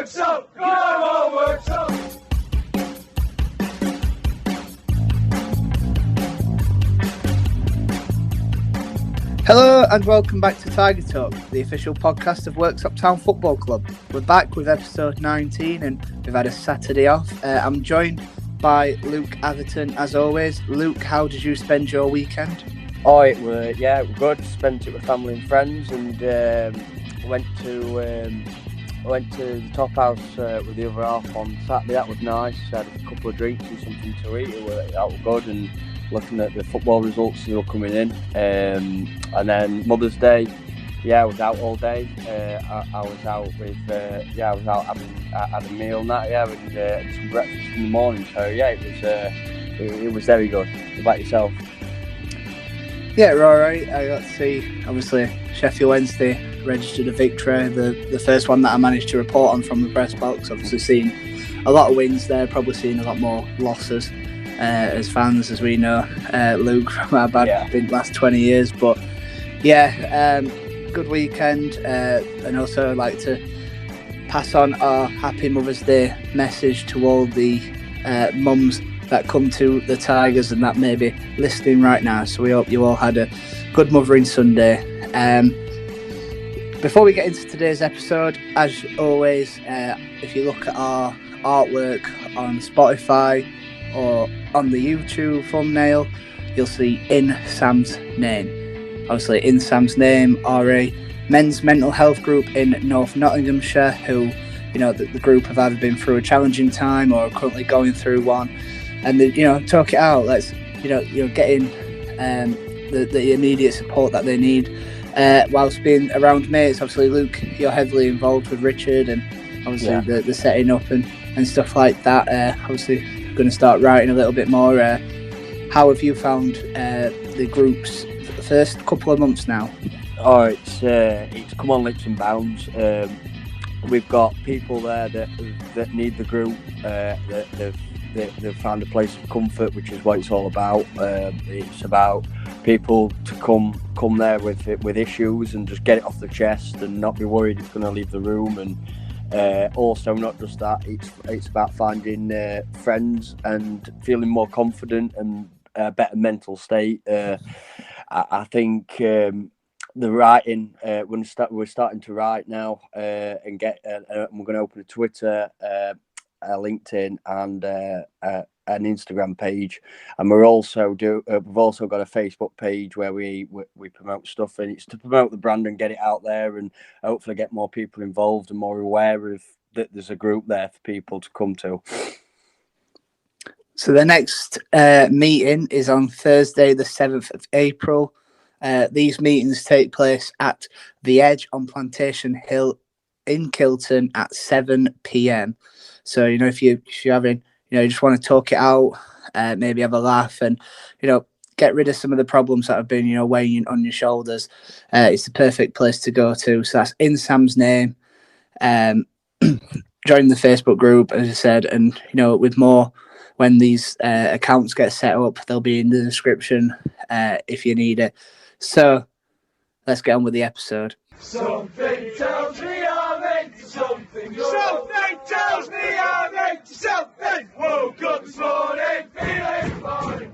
Worksop! Come on, Worksop! Hello and welcome back to Tiger Talk, the official podcast of Worksop Town Football Club. We're back with episode 19 and we've had a Saturday off. I'm joined by Luke Atherton as always. Luke, how did you spend your weekend? Oh, it were good. Spent it with family and friends, and went to the top house with the other half on Saturday. That was nice. Had a couple of drinks and something to eat. That was good, and looking at the football results that were coming in. And then Mother's Day, I was out all day. I was out with I was out having a meal and that, and some breakfast in the morning. So it was very good. What about yourself? Yeah, we're all right. I got to see, obviously, Sheffield Wednesday registered a victory, the first one that I managed to report on from the press box. Obviously seen a lot of wins there, probably seen a lot more losses as fans, as we know, Luke, from how bad it's been the last 20 years. But good weekend, and also I'd like to pass on our Happy Mother's Day message to all the mums that come to the Tigers and that may be listening right now. So we hope you all had a good Mothering Sunday. Before we get into today's episode, as always, if you look at our artwork on Spotify or on the YouTube thumbnail, you'll see In Sam's Name. Obviously, In Sam's Name are a men's mental health group in North Nottinghamshire who, the group have either been through a challenging time or are currently going through one. And talk it out. Let's getting the immediate support that they need whilst being around mates. Obviously, Luke, you're heavily involved with Richard and obviously the setting up and stuff like that. Obviously, going to start writing a little bit more. How have you found the groups for the first couple of months now? Oh, it's come on leaps and bounds. We've got people there that need the group. They've found a place of comfort, which is what it's all about. It's about people to come there with issues and just get it off the chest and not be worried it's going to leave the room. And also, not just that, it's about finding friends and feeling more confident and a better mental state. I think the writing, we're starting to write now and get. We're going to open a Twitter, a LinkedIn and an Instagram page, and we've also got a Facebook page where we promote stuff, and it's to promote the brand and get it out there and hopefully get more people involved and more aware of that there's a group there for people to come to. So the next meeting is on Thursday the 7th of April. These meetings take place at The Edge on Plantation Hill in Kilton at 7 p.m. So, if you're having, you just want to talk it out, maybe have a laugh and, get rid of some of the problems that have been, weighing on your shoulders, it's the perfect place to go to. So that's In Sam's Name. Join the Facebook group, as I said, and, with more, when these accounts get set up, they'll be in the description if you need it. So let's get on with the episode. Something tells me I'm into something good. Something tells me I'm into something. Woke up this morning feeling fine.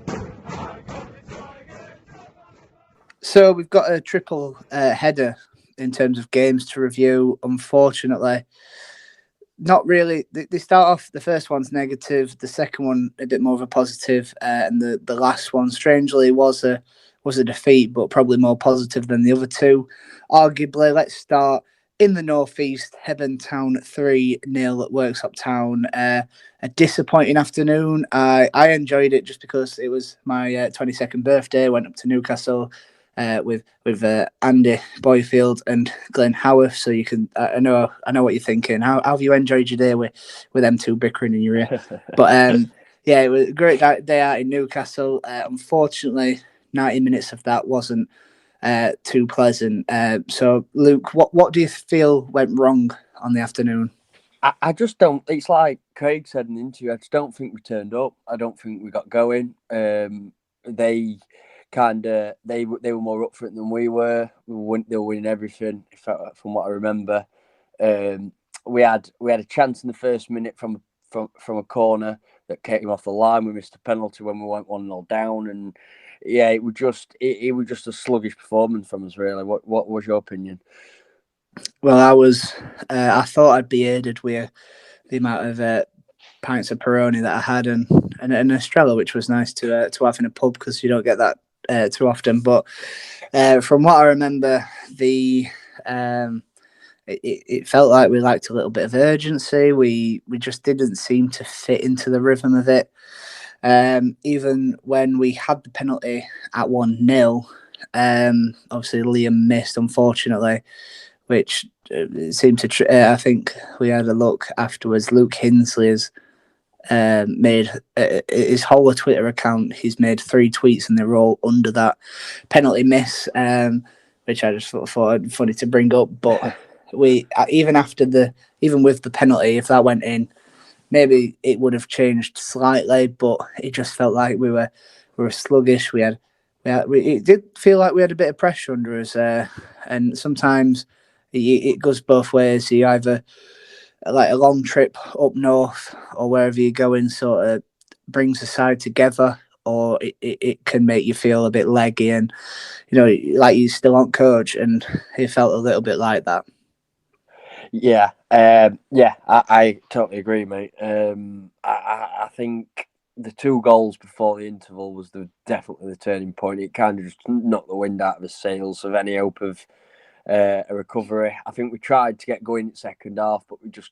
So we've got a triple header in terms of games to review. Unfortunately, not really. They start off, the first one's negative, the second one a bit more of a positive, and the last one, strangely, was a defeat, but probably more positive than the other two. Arguably, let's start in the northeast. Hebburn Town 3-0 at Worksop Town. A disappointing afternoon. I enjoyed it just because it was my 22nd birthday. I went up to Newcastle with Andy Boyfield and Glenn Howarth. So you can, I know what you're thinking. How have you enjoyed your day with them two bickering in your ear? But it was a great day out in Newcastle. Unfortunately, 90 minutes of that wasn't too pleasant. So, Luke, what do you feel went wrong on the afternoon? I just don't. It's like Craig said in the interview. I just don't think we turned up. I don't think we got going. They were more up for it than we were. They were winning everything, from what I remember. we had a chance in the first minute from a corner that came off the line. We missed a penalty when we went 1-0 down, and yeah, it was just a sluggish performance from us. Really, what was your opinion? Well, I thought I'd be aided with the amount of pints of Peroni that I had, and Estrella, which was nice to have in a pub because you don't get that too often. But from what I remember, it felt like we lacked a little bit of urgency. We just didn't seem to fit into the rhythm of it. Even when we had the penalty at 1-0, obviously Liam missed, unfortunately, which seemed to. I think we had a look afterwards. Luke Hinsley has made his whole Twitter account. He's made 3 tweets, and they're all under that penalty miss, which I just thought funny to bring up. But we even with the penalty, if that went in, maybe it would have changed slightly. But it just felt like we were sluggish. It did feel like we had a bit of pressure under us, and sometimes it goes both ways. You either like a long trip up north or wherever you're going sort of brings the side together, or it can make you feel a bit leggy and, like you still aren't coach, and it felt a little bit like that. Yeah, I totally agree, mate. I think the 2 goals before the interval was definitely the turning point. It kind of just knocked the wind out of the sails of any hope of a recovery. I think we tried to get going in the second half, but we just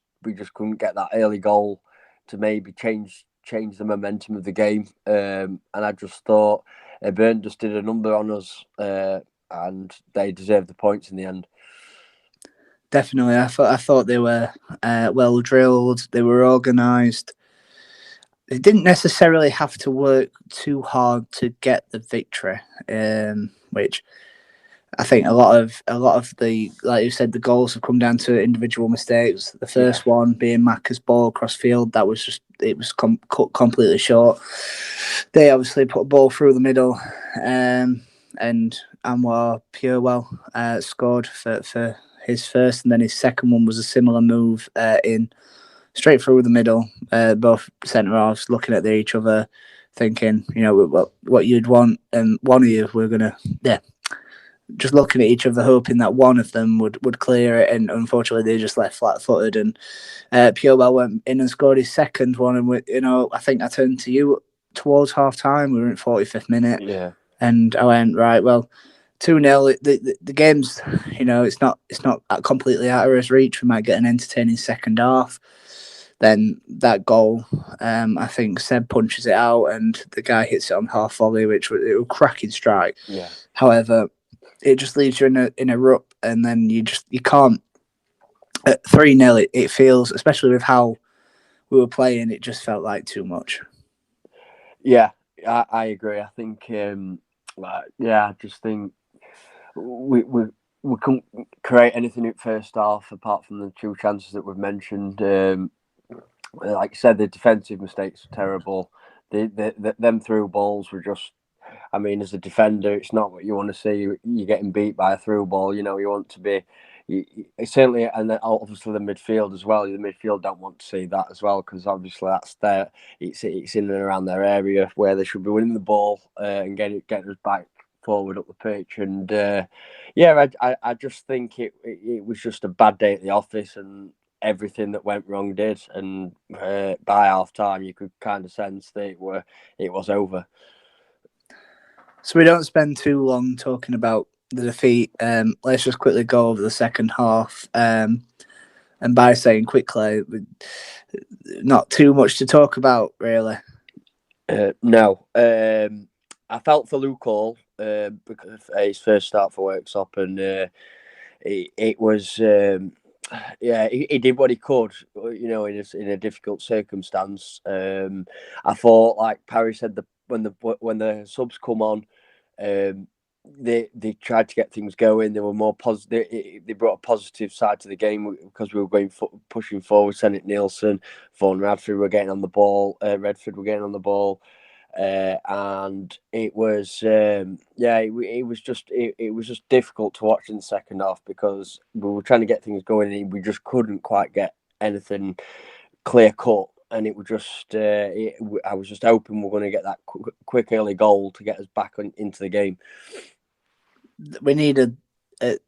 couldn't get that early goal to maybe change the momentum of the game. And I just thought Hebburn just did a number on us, and they deserved the points in the end. Definitely, I thought they were well drilled. They were organised. They didn't necessarily have to work too hard to get the victory, which I think a lot of the, like you said, the goals have come down to individual mistakes. The first one being Macca's ball across field, that was cut completely short. They obviously put a ball through the middle, and Anwar Purewell scored for his first, and then his second one was a similar move in straight through the middle. Both centre halves looking at each other, thinking, what you'd want, and one of you were gonna, just looking at each other, hoping that one of them would clear it, and unfortunately they just left flat-footed. And Purewell went in and scored his second one, and I think I turned to you towards half time. We were in 45th minute, and I went, right, well, 2-0. The game's, it's not completely out of his reach. We might get an entertaining second half. Then that goal, I think Seb punches it out, and the guy hits it on half volley, which was a cracking strike. Yeah. However, it just leaves you in a rut, and then you can't. At 3-0, it feels, especially with how we were playing, it just felt like too much. Yeah, I agree. I think, I just think we couldn't create anything in first half apart from the 2 chances that we've mentioned. Like you said, the defensive mistakes were terrible. Them through balls were just. I mean, as a defender, it's not what you want to see. You're getting beat by a through ball. You want to be certainly, and then obviously the midfield as well. The midfield don't want to see that as well, because obviously that's there. It's in and around their area where they should be winning the ball and getting us back forward up the pitch. And I just think it was just a bad day at the office, and everything that went wrong did. And by half time, you could kind of sense that it was over. So we don't spend too long talking about the defeat. Let's just quickly go over the second half. And by saying quickly, not too much to talk about, really. No. I felt for Luke Hall because his first start for Worksop, and it was he did what he could, in a difficult circumstance. I thought, like Parry said, when the subs come on, they tried to get things going. They were more positive. They brought a positive side to the game because we were pushing forward. Sennett Nielsen, Vaughan Radford were getting on the ball. Redford were getting on the ball, and it was it was just difficult to watch in the second half because we were trying to get things going and we just couldn't quite get anything clear cut, and it was just I was just hoping we're going to get that quick early goal to get us back into the game. We needed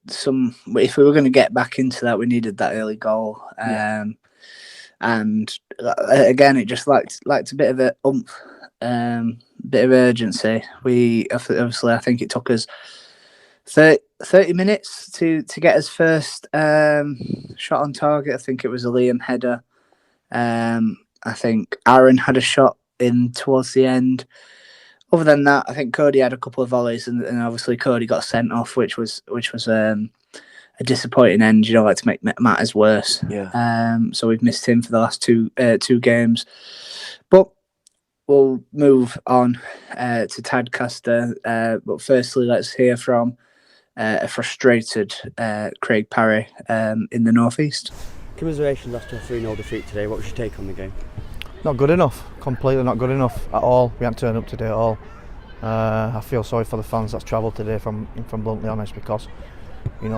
some. If we were going to get back into that, we needed that early goal. And again, it just lacked a bit of a oomph, bit of urgency. We obviously, I think it took us 30 minutes to get his first shot on target. I think it was a Liam header. I think Aaron had a shot in towards the end. Other than that, I think Cody had a couple of volleys, and obviously Cody got sent off, which was a disappointing end. You don't like to make matters worse. Yeah. So we've missed him for the last two games, but we'll move on to Tadcaster. But firstly, let's hear from a frustrated Craig Parry in the northeast. Commiserations after a 3-0 defeat today. What was your take on the game? Not good enough. Completely not good enough at all. We haven't turned up today at all. I feel sorry for the fans that's travelled today, from bluntly honest, because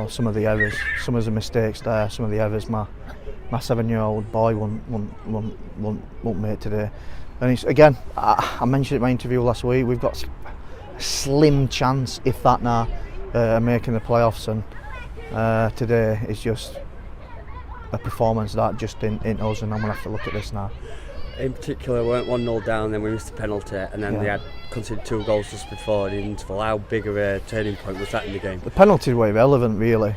some of the errors, some of the mistakes there, some of the errors my 7-year-old boy won't make today. And it's again, I mentioned it in my interview last week. We've got a slim chance, if that now, making the playoffs, and today is just a performance that just ain't us, and I'm gonna have to look at this now. In particular, we went 1-0 down, then we missed a penalty, and then they had conceded 2 goals just before the interval. How big of a turning point was that in the game? The penalties were irrelevant, really.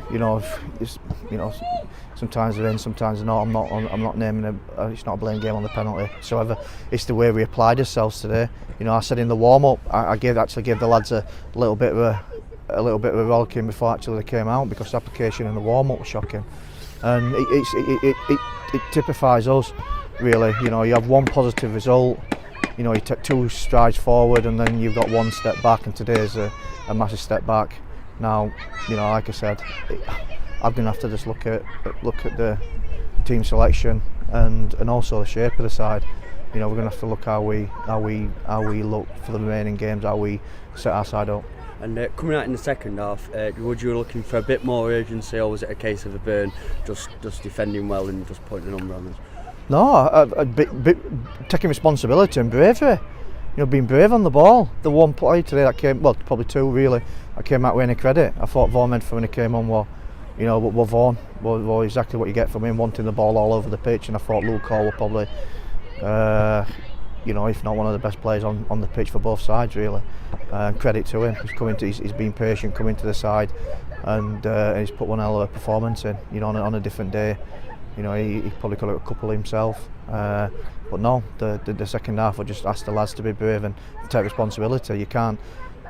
Sometimes they're in, sometimes they're not. I'm not naming it's not a blame game on the penalty whatsoever. It's the way we applied ourselves today. I said in the warm up, I actually gave the lads a little bit of a rollicking before actually they came out, because the application in the warm up was shocking, and it typifies us. Really, you have one positive result, you take 2 strides forward, and then you've got 1 step back, and today's a massive step back. Now, like I said, I'm going to have to just look at the team selection and also the shape of the side. We're going to have to look how we look for the remaining games, how we set our side up. And coming out in the second half, would you were looking for a bit more urgency, or was it a case of a burn, just defending well and just putting a number on us? No, taking responsibility and bravery. Being brave on the ball. The one play today that came, well, probably 2 really, I came out with any credit. I thought Vaughan Medford when he came on Vaughan was exactly what you get from him, wanting the ball all over the pitch, and I thought Luke Hall were probably, if not one of the best players on the pitch for both sides, really. Credit to him. He's been patient, coming to the side, and he's put one hell of a performance in. On a different day. He probably could have a couple himself, but no. The second half, I just asked the lads to be brave and take responsibility. You can't,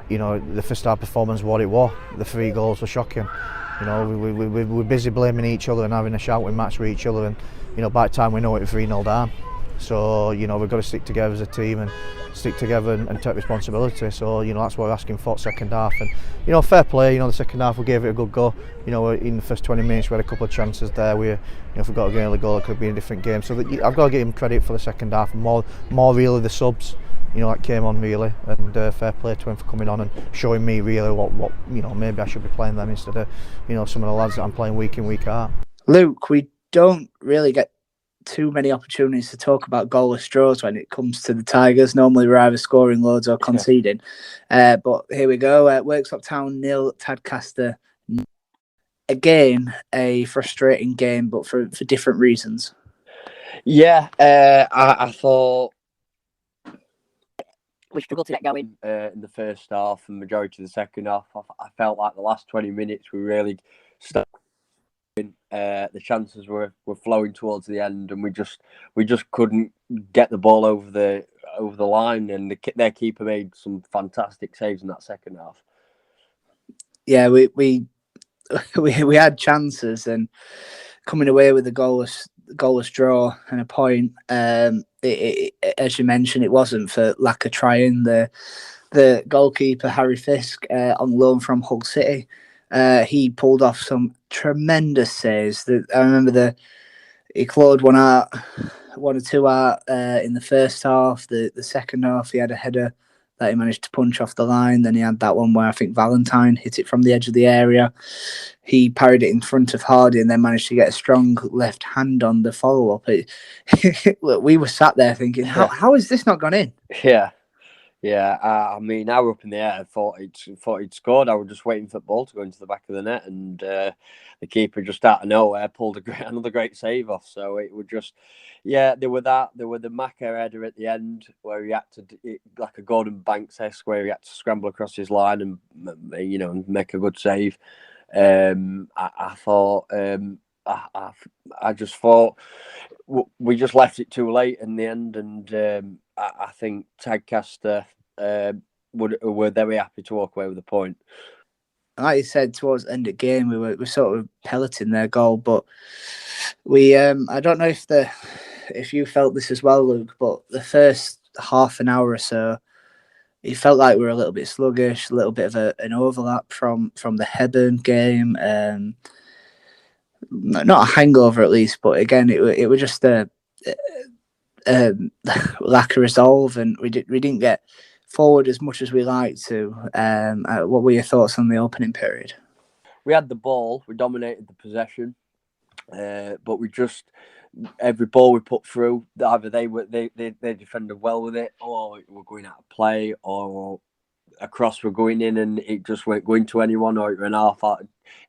the first half performance, what it was, the 3 goals were shocking. We're busy blaming each other and having a shouting match with each other, and by the time we know it, we're 3-0 down. So we've got to stick together as a team and stick together and take responsibility. So that's what we're asking for second half. And fair play. The second half we gave it a good go. In the first 20 minutes we had a couple of chances there. If we got a early goal, it could be a different game. So I've got to give him credit for the second half. More really the subs. That came on really, and fair play to him for coming on and showing me really what maybe I should be playing them instead of some of the lads that I'm playing week in, week out. Luke, we don't really get too many opportunities to talk about goalless draws when it comes to the Tigers. Normally we're either scoring loads or conceding. But here we go. Worksop Town 0, Tadcaster. Again, a frustrating game, but for different reasons. Yeah, I thought we struggled to get going in the first half and majority of the second half. I felt like the last 20 minutes we really started. The chances were flowing towards the end, and we just couldn't get the ball over the line, and their keeper made some fantastic saves in that second half. Yeah, we had chances, and coming away with a goalless draw and a point. As you mentioned, it wasn't for lack of trying. The goalkeeper Harry Fisk on loan from Hull City. He pulled off some tremendous saves. I remember he clawed one or two out in the first half. The second half, he had a header that he managed to punch off the line. Then he had that one where I think Valentine hit it from the edge of the area. He parried it in front of Hardy and then managed to get a strong left hand on the follow-up. We were sat there thinking, how has this not gone in? Yeah, I mean, I were up in the air. Thought he'd scored. I was just waiting for the ball to go into the back of the net, and the keeper just out of nowhere pulled another great save off. So it would just, there were the Maka header at the end where he had to, like a Gordon Banks-esque, where he had to scramble across his line and make a good save. I just thought we just left it too late in the end, and I think Tadcaster were very happy to walk away with a point. Like you said, towards the end of the game, we were sort of pelleting their goal, but we I don't know if you felt this as well, Luke, but the first half an hour or so, it felt like we were a little bit sluggish, a little bit of an overlap from the Hebburn game. Not a hangover at least, but again, it was just a lack of resolve, and we didn't get forward as much as we liked to. What were your thoughts on the opening period? We had the ball, we dominated the possession, but we just every ball we put through, either they defended well with it, or we're going out of play, or a cross were going in and it just weren't going to anyone, or it was an half.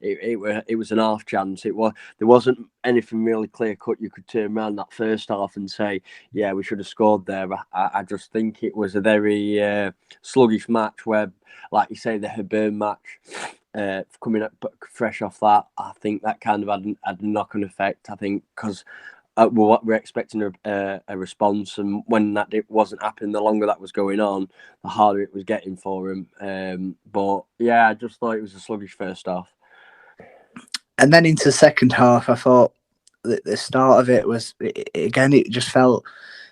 It was an half chance. There wasn't anything really clear cut. You could turn around that first half and say, yeah, we should have scored there. I just think it was a very sluggish match where, like you say, the Hebburn match, coming up fresh off that, I think that kind of had a knock-on effect. I think because we're expecting a response, and when it wasn't happening, the longer that was going on, the harder it was getting for him. But yeah, I just thought it was a sluggish first half. And then into the second half, I thought the start of it was, again, it just felt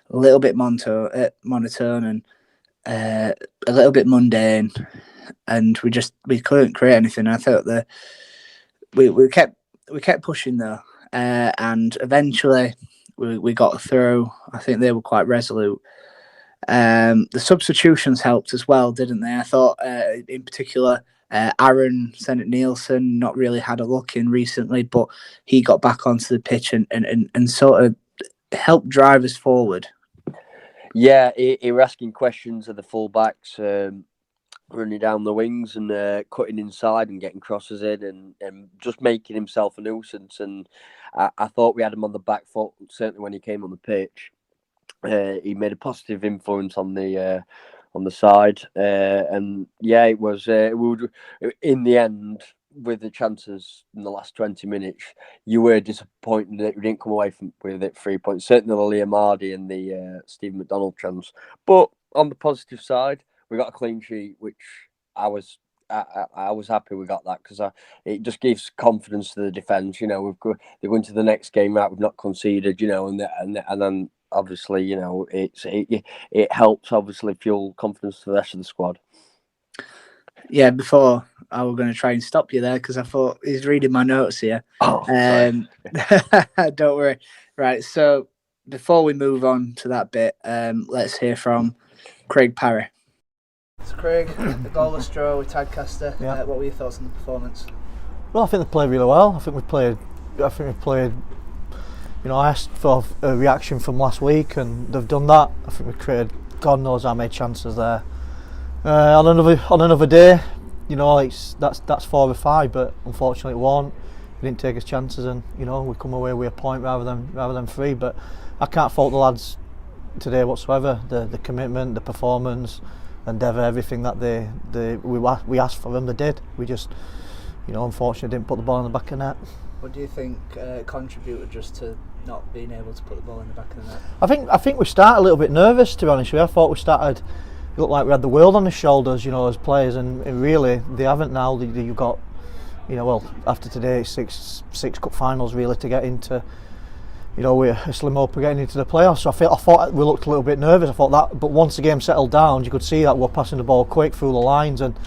a little bit monotone and a little bit mundane, and we couldn't create anything. I thought that we kept pushing though, and eventually we got through. I think they were quite resolute. The substitutions helped as well, didn't they? I thought in particular, Aaron Sennett-Nielsen not really had a look in recently, but he got back onto the pitch and sort of helped drive us forward. Yeah, he was asking questions of the fullbacks, running down the wings and cutting inside and getting crosses in and just making himself a nuisance. And I thought we had him on the back foot, certainly when he came on the pitch. He made a positive influence on the side, and yeah, it was. In the end, with the chances in the last 20 minutes, you were disappointed that we didn't come away with it 3 points. Certainly the Liam Hardy and the Stephen McDonald chance. But on the positive side, we got a clean sheet, which I was happy we got that, because it just gives confidence to the defence. They're going to the next game right. We've not conceded, and then. Obviously, it helps obviously fuel confidence to the rest of the squad. Yeah, before I was going to try and stop you there because I thought he's reading my notes here. Oh, don't worry. Right, so before we move on to that bit, let's hear from Craig Parry. So Craig, the goalless draw with Tadcaster. Yeah. What were your thoughts on the performance? Well, I think they played really well. I think we played. I asked for a reaction from last week, and they've done that. I think we created God knows how many chances there. On another day, that's 4 or 5, but unfortunately it won't. We didn't take his chances, and we come away with a point rather than 3. But I can't fault the lads today whatsoever. The commitment, the performance, endeavour, everything that we asked for them, they did. We just, unfortunately didn't put the ball in the back of the net. What do you think contributed just to not being able to put the ball in the back of the net? I think we started a little bit nervous, to be honest with you. I thought it looked like we had the world on the shoulders, as players, and really they haven't now. You've got, after today, six cup finals really to get into. We're a slim hope of getting into the playoffs. So I thought we looked a little bit nervous. I thought that, but once the game settled down, you could see that we're passing the ball quick through the lines and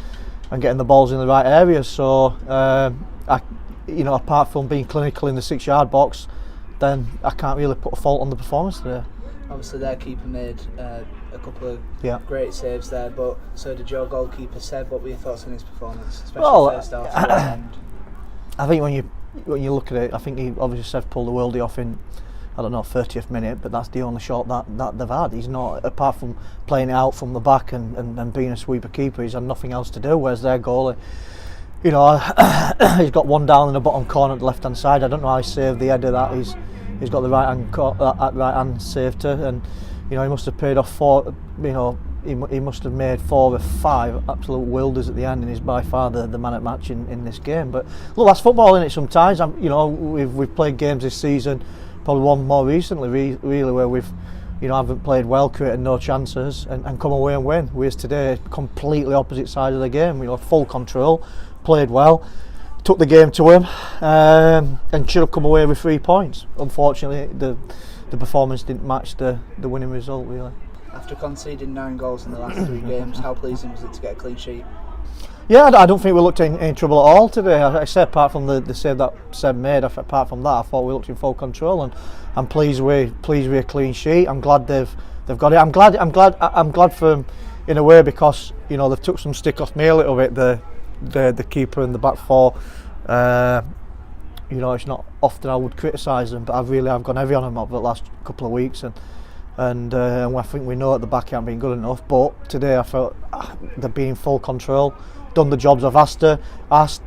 getting the balls in the right areas. So apart from being clinical in the 6-yard box, then I can't really put a fault on the performance today. Obviously, their keeper made a couple of great saves there, but so did your goalkeeper, Seb. What were your thoughts on his performance, especially first half to the end? I think when you look at it, I think he obviously Seb pulled the worldie off in, I don't know, 30th minute, but that's the only shot that they've had. He's not, apart from playing it out from the back and being a sweeper keeper, he's had nothing else to do. Whereas their goalie, you know, he's got one down in the bottom corner at the left hand side. I don't know how he saved the header that he's got the right hand save to, and you know he must have paid off four. You know he must have made 4 or 5 absolute wilders at the end, and he's by far the man at match in this game. But look, that's football in it. Sometimes you know we've played games this season, probably one more recently, really where we've haven't played well, created no chances, and come away and win. Whereas today, completely opposite side of the game. We had full control, played well, took the game to him, and should have come away with 3 points. Unfortunately, the performance didn't match the winning result, really. After conceding 9 goals in the last 3 games, how pleasing was it to get a clean sheet? Yeah, I don't think we looked in trouble at all today. I said, apart from the save that Seb made, apart from that, I thought we looked in full control, and I'm pleased with a clean sheet. I'm glad they've got it. I'm glad for them in a way, because you know they've took some stick off me a little bit. The keeper and the back 4. You know, it's not often I would criticise them, but I've gone heavy on them over the last couple of weeks, and I think we know at the back haven't been good enough. But today I felt they've been in full control, done the jobs I've asked,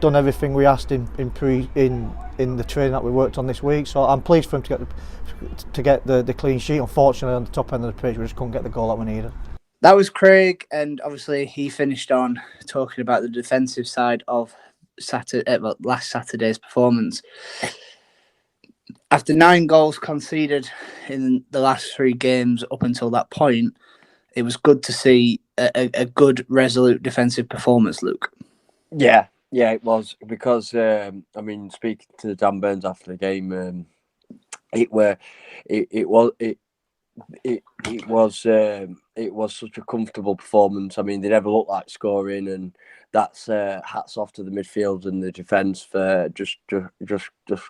done everything we asked in the training that we worked on this week. So I'm pleased for him to get the clean sheet. Unfortunately, on the top end of the pitch, we just couldn't get the goal that we needed. That was Craig, and obviously he finished on talking about the defensive side of last Saturday's performance. After 9 goals conceded in the last 3 games up until that point, it was good to see a good, resolute defensive performance, Luke. Yeah, it was, because speaking to Dan Burns after the game, it was such a comfortable performance. I mean, they never looked like scoring, and that's hats off to the midfield and the defence for just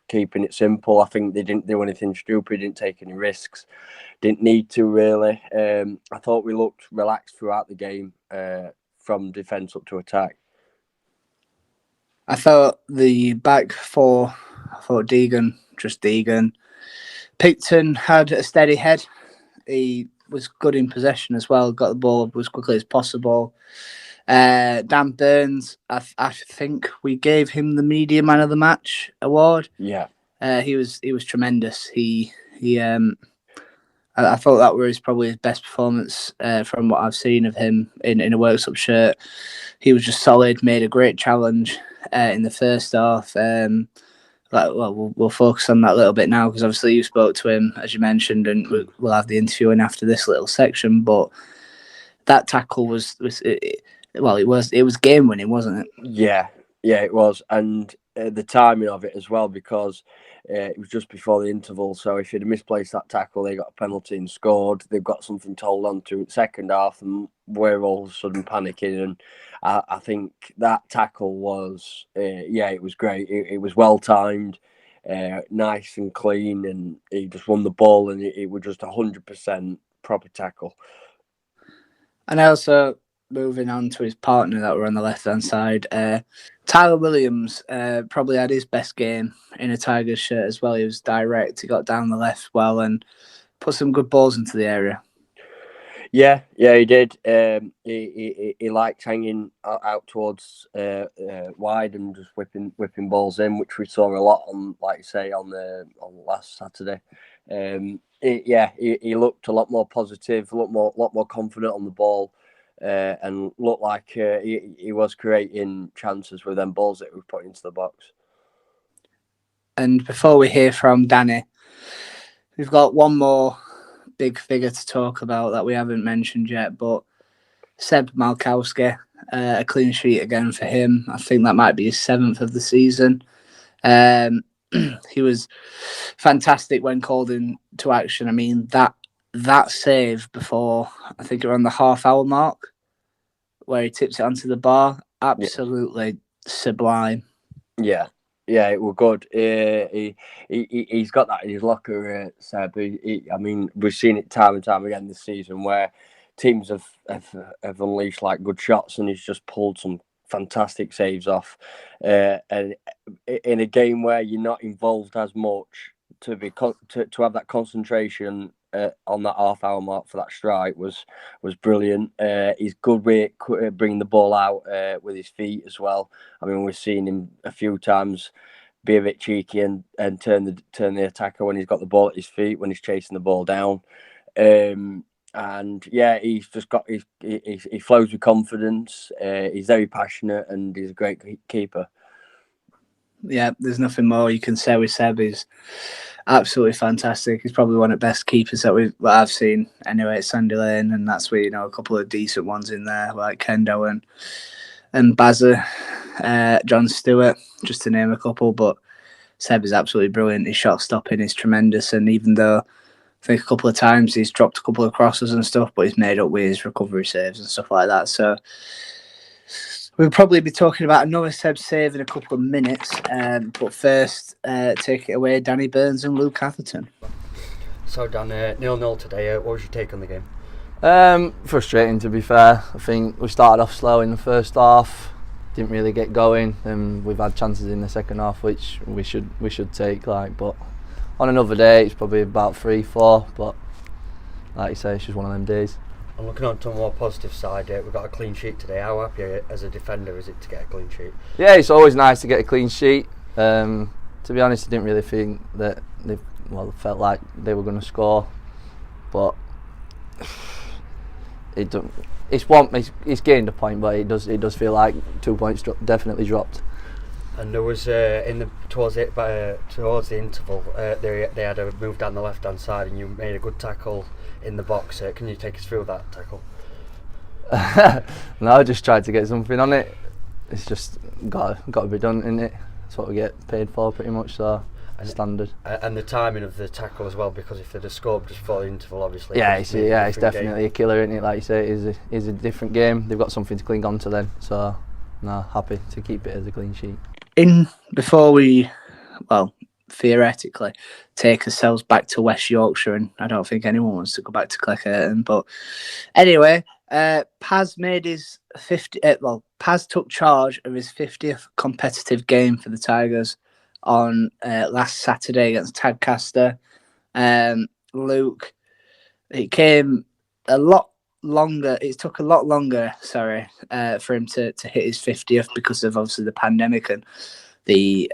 keeping it simple. I think they didn't do anything stupid, didn't take any risks, didn't need to really. I thought we looked relaxed throughout the game, from defence up to attack. I thought the back 4, Deegan. Picton had a steady head. He was good in possession as well, got the ball up as quickly as possible. Dan Burns, I think we gave him the Media Man of the Match award. Yeah, he was tremendous. I thought that was probably his best performance from what I've seen of him in a Worksop shirt. He was just solid, made a great challenge in the first half. We'll focus on that a little bit now, because obviously you spoke to him, as you mentioned, and we'll have the interview in after this little section. But that tackle was game winning, wasn't it? Yeah, it was, and the timing of it as well, because it was just before the interval. So if you'd have misplaced that tackle, they got a penalty and scored. They've got something to hold on to in the second half, and we're all of a sudden panicking. And I think that tackle was, it was great. It was well timed, nice and clean, and he just won the ball, and it was just 100% proper tackle. And also, moving on to his partner that were on the left-hand side, Tyler Williams probably had his best game in a Tigers shirt as well. He was direct, he got down the left well, and put some good balls into the area. Yeah, he did. He liked hanging out towards wide and just whipping balls in, which we saw a lot on, like you say, on last Saturday. He looked a lot more positive, a lot more confident on the ball, and looked like he was creating chances with them balls that we put into the box. And before we hear from Danny, we've got one more big figure to talk about that we haven't mentioned yet, but Seb Malkowski, a clean sheet again for him. I think that might be his 7th of the season. He was fantastic when called into action. I mean, that save before, I think around the half-hour mark, where he tips it onto the bar, absolutely sublime. Yeah, Yeah, it was good. He's got that in his locker, Seb. I mean, we've seen it time and time again this season where teams have unleashed like good shots, and he's just pulled some fantastic saves off. And in a game where you're not involved as much, to have that concentration on that half-hour mark for that strike was brilliant. He's good with bringing the ball out with his feet as well. I mean, we've seen him a few times be a bit cheeky and turn the attacker when he's got the ball at his feet, when he's chasing the ball down. And yeah, he's just got he flows with confidence. He's very passionate, and he's a great keeper. Yeah, there's nothing more you can say with Seb. He's absolutely fantastic. He's probably one of the best keepers that I've seen anyway at Sandy Lane, and that's where, you know, a couple of decent ones in there like Kendo and Bazza, John Stewart, just to name a couple. But Seb is absolutely brilliant. His shot stopping is tremendous, and even though I think a couple of times he's dropped a couple of crosses and stuff, but he's made up with his recovery saves and stuff like that. So we'll probably be talking about another Seb save in a couple of minutes. But first, take it away, Danny Burns and Luke Atherton. So, Dan, 0-0 today. What was your take on the game? Frustrating, to be fair. I think we started off slow in the first half, didn't really get going, and we've had chances in the second half which we should take. But on another day, it's probably about 3-4. But like you say, it's just one of them days. I'm looking on to a more positive side. We've got a clean sheet today. How happy as a defender is it to get a clean sheet? Yeah, it's always nice to get a clean sheet. To be honest, I didn't really think that they felt like they were going to score, but it's gained a point, but it does feel like 2 points definitely dropped. And there was towards the interval, they had a move down the left hand side, and you made a good tackle in the box. Can you take us through that tackle? No, I just tried to get something on it. It's just got to be done, isn't it? That's what we get paid for, pretty much. So standard. And the timing of the tackle as well, because if they'd have scored just for the interval, obviously. Yeah, it's definitely a killer, isn't it? Like you say, it is a different game. They've got something to cling on to then. So, no, happy to keep it as a clean sheet. Before we, theoretically, take ourselves back to West Yorkshire, and I don't think anyone wants to go back to Cleckheaton, but anyway, Paz made his 50. Paz took charge of his 50th competitive game for the Tigers on last Saturday against Tadcaster. Luke, it came a lot longer. It took a lot longer, for him to hit his 50th because of obviously the pandemic and the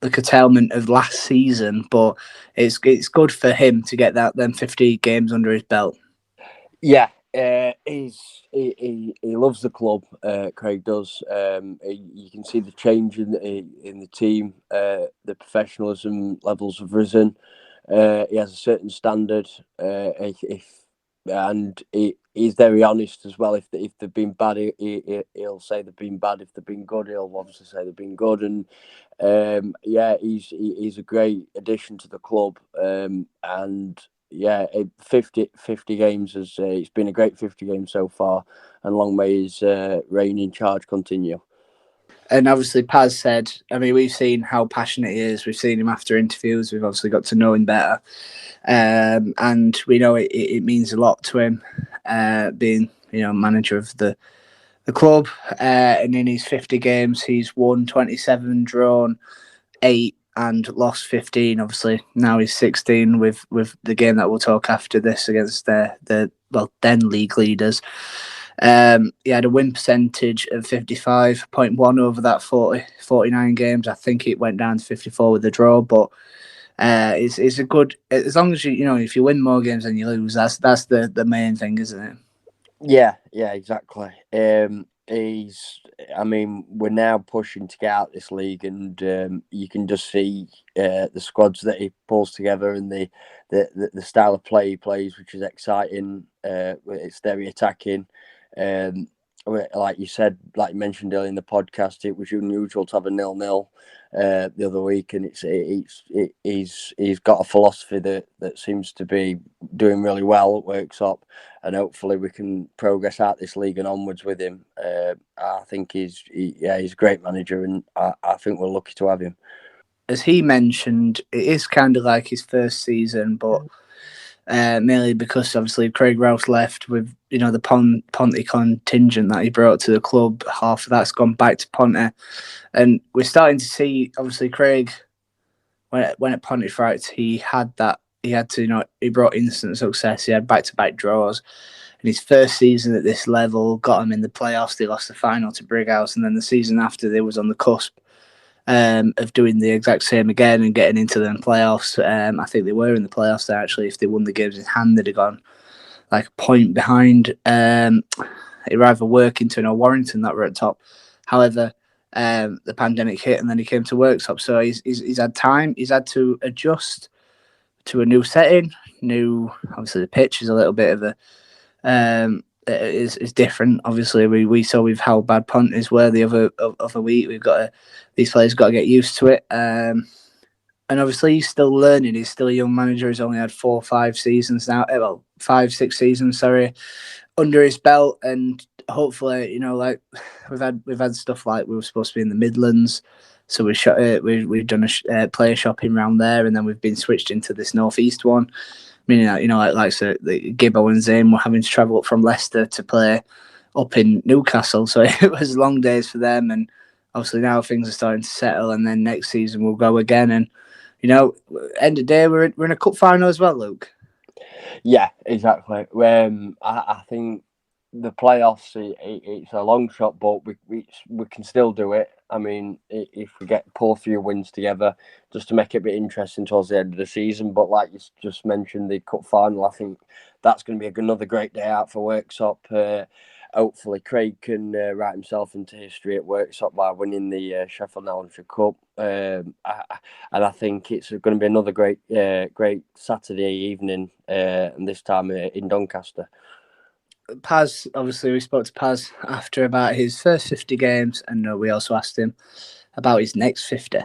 curtailment of last season. But it's good for him to get them 50 games under his belt. Yeah, he loves the club. Craig does. You can see the change in the team. The professionalism levels have risen. He has a certain standard. And he's very honest as well. If they've been bad, he'll say they've been bad. If they've been good, he'll obviously say they've been good. And he's a great addition to the club. And yeah, 50 games it's been a great 50 games so far, and long may his reign in charge continue. And obviously, Paz said, I mean, we've seen how passionate he is. We've seen him after interviews. We've obviously got to know him better. And we know it means a lot to him, being, manager of the club. And in his 50 games, he's won 27, drawn 8, and lost 15. Obviously, now he's 16 with the game that we'll talk after this against the then league leaders. He had a win percentage of 55.1 over that 49 games. I think it went down to 54 with the draw, but it's a good, as long as if you win more games than you lose, that's the main thing, isn't it? Yeah, exactly. We're now pushing to get out this league, and you can just see the squads that he pulls together and the style of play he plays, which is exciting. It's very attacking. Like you said, like you mentioned earlier in the podcast, it was unusual to have a 0-0 the other week, and he's got a philosophy that seems to be doing really well at Worksop, and hopefully we can progress out this league and onwards with him. I think he's a great manager, and I think we're lucky to have him. As he mentioned, it is kind of like his first season, but mainly because obviously Craig Rouse left with the Ponty contingent that he brought to the club. Half of that's gone back to Ponty, and we're starting to see obviously Craig when at Pontefract he brought instant success. He had back-to-back draws. In his first season at this level, got him in the playoffs. They lost the final to Brighouse, and then the season after they was on the cusp of doing the exact same again and getting into the playoffs. I think they were in the playoffs there, actually. If they won the games in hand, they'd have gone like a point behind either Workington or Warrington that were at top. However, the pandemic hit and then he came to Worksop. So he's had time. He's had to adjust to a new setting. Obviously the pitch is a little bit of a is different. Obviously, we saw with how bad Ponty's were the other week. These players got to get used to it. And obviously, he's still learning. He's still a young manager. He's only had 4 or 5 seasons now. 5, 6 seasons, under his belt. And hopefully, like we've had stuff like we were supposed to be in the Midlands. So we've done a player shopping round there, and then we've been switched into this northeast one. Meaning that, so the Gibbo and Zane were having to travel up from Leicester to play up in Newcastle. So it was long days for them. And obviously now things are starting to settle, and then next season we'll go again. And, end of the day, we're in a cup final as well, Luke. Yeah, exactly. I think the playoffs, it's a long shot, but we can still do it. I mean, if we pull a few wins together, just to make it a bit interesting towards the end of the season. But like you just mentioned, the cup final, I think that's going to be another great day out for Worksop. Hopefully, Craig can write himself into history at Worksop by winning the Sheffield Hallamshire Cup. And I think it's going to be another great Saturday evening, and this time in Doncaster. Paz, obviously, we spoke to Paz after about his first 50 games, and we also asked him about his next 50.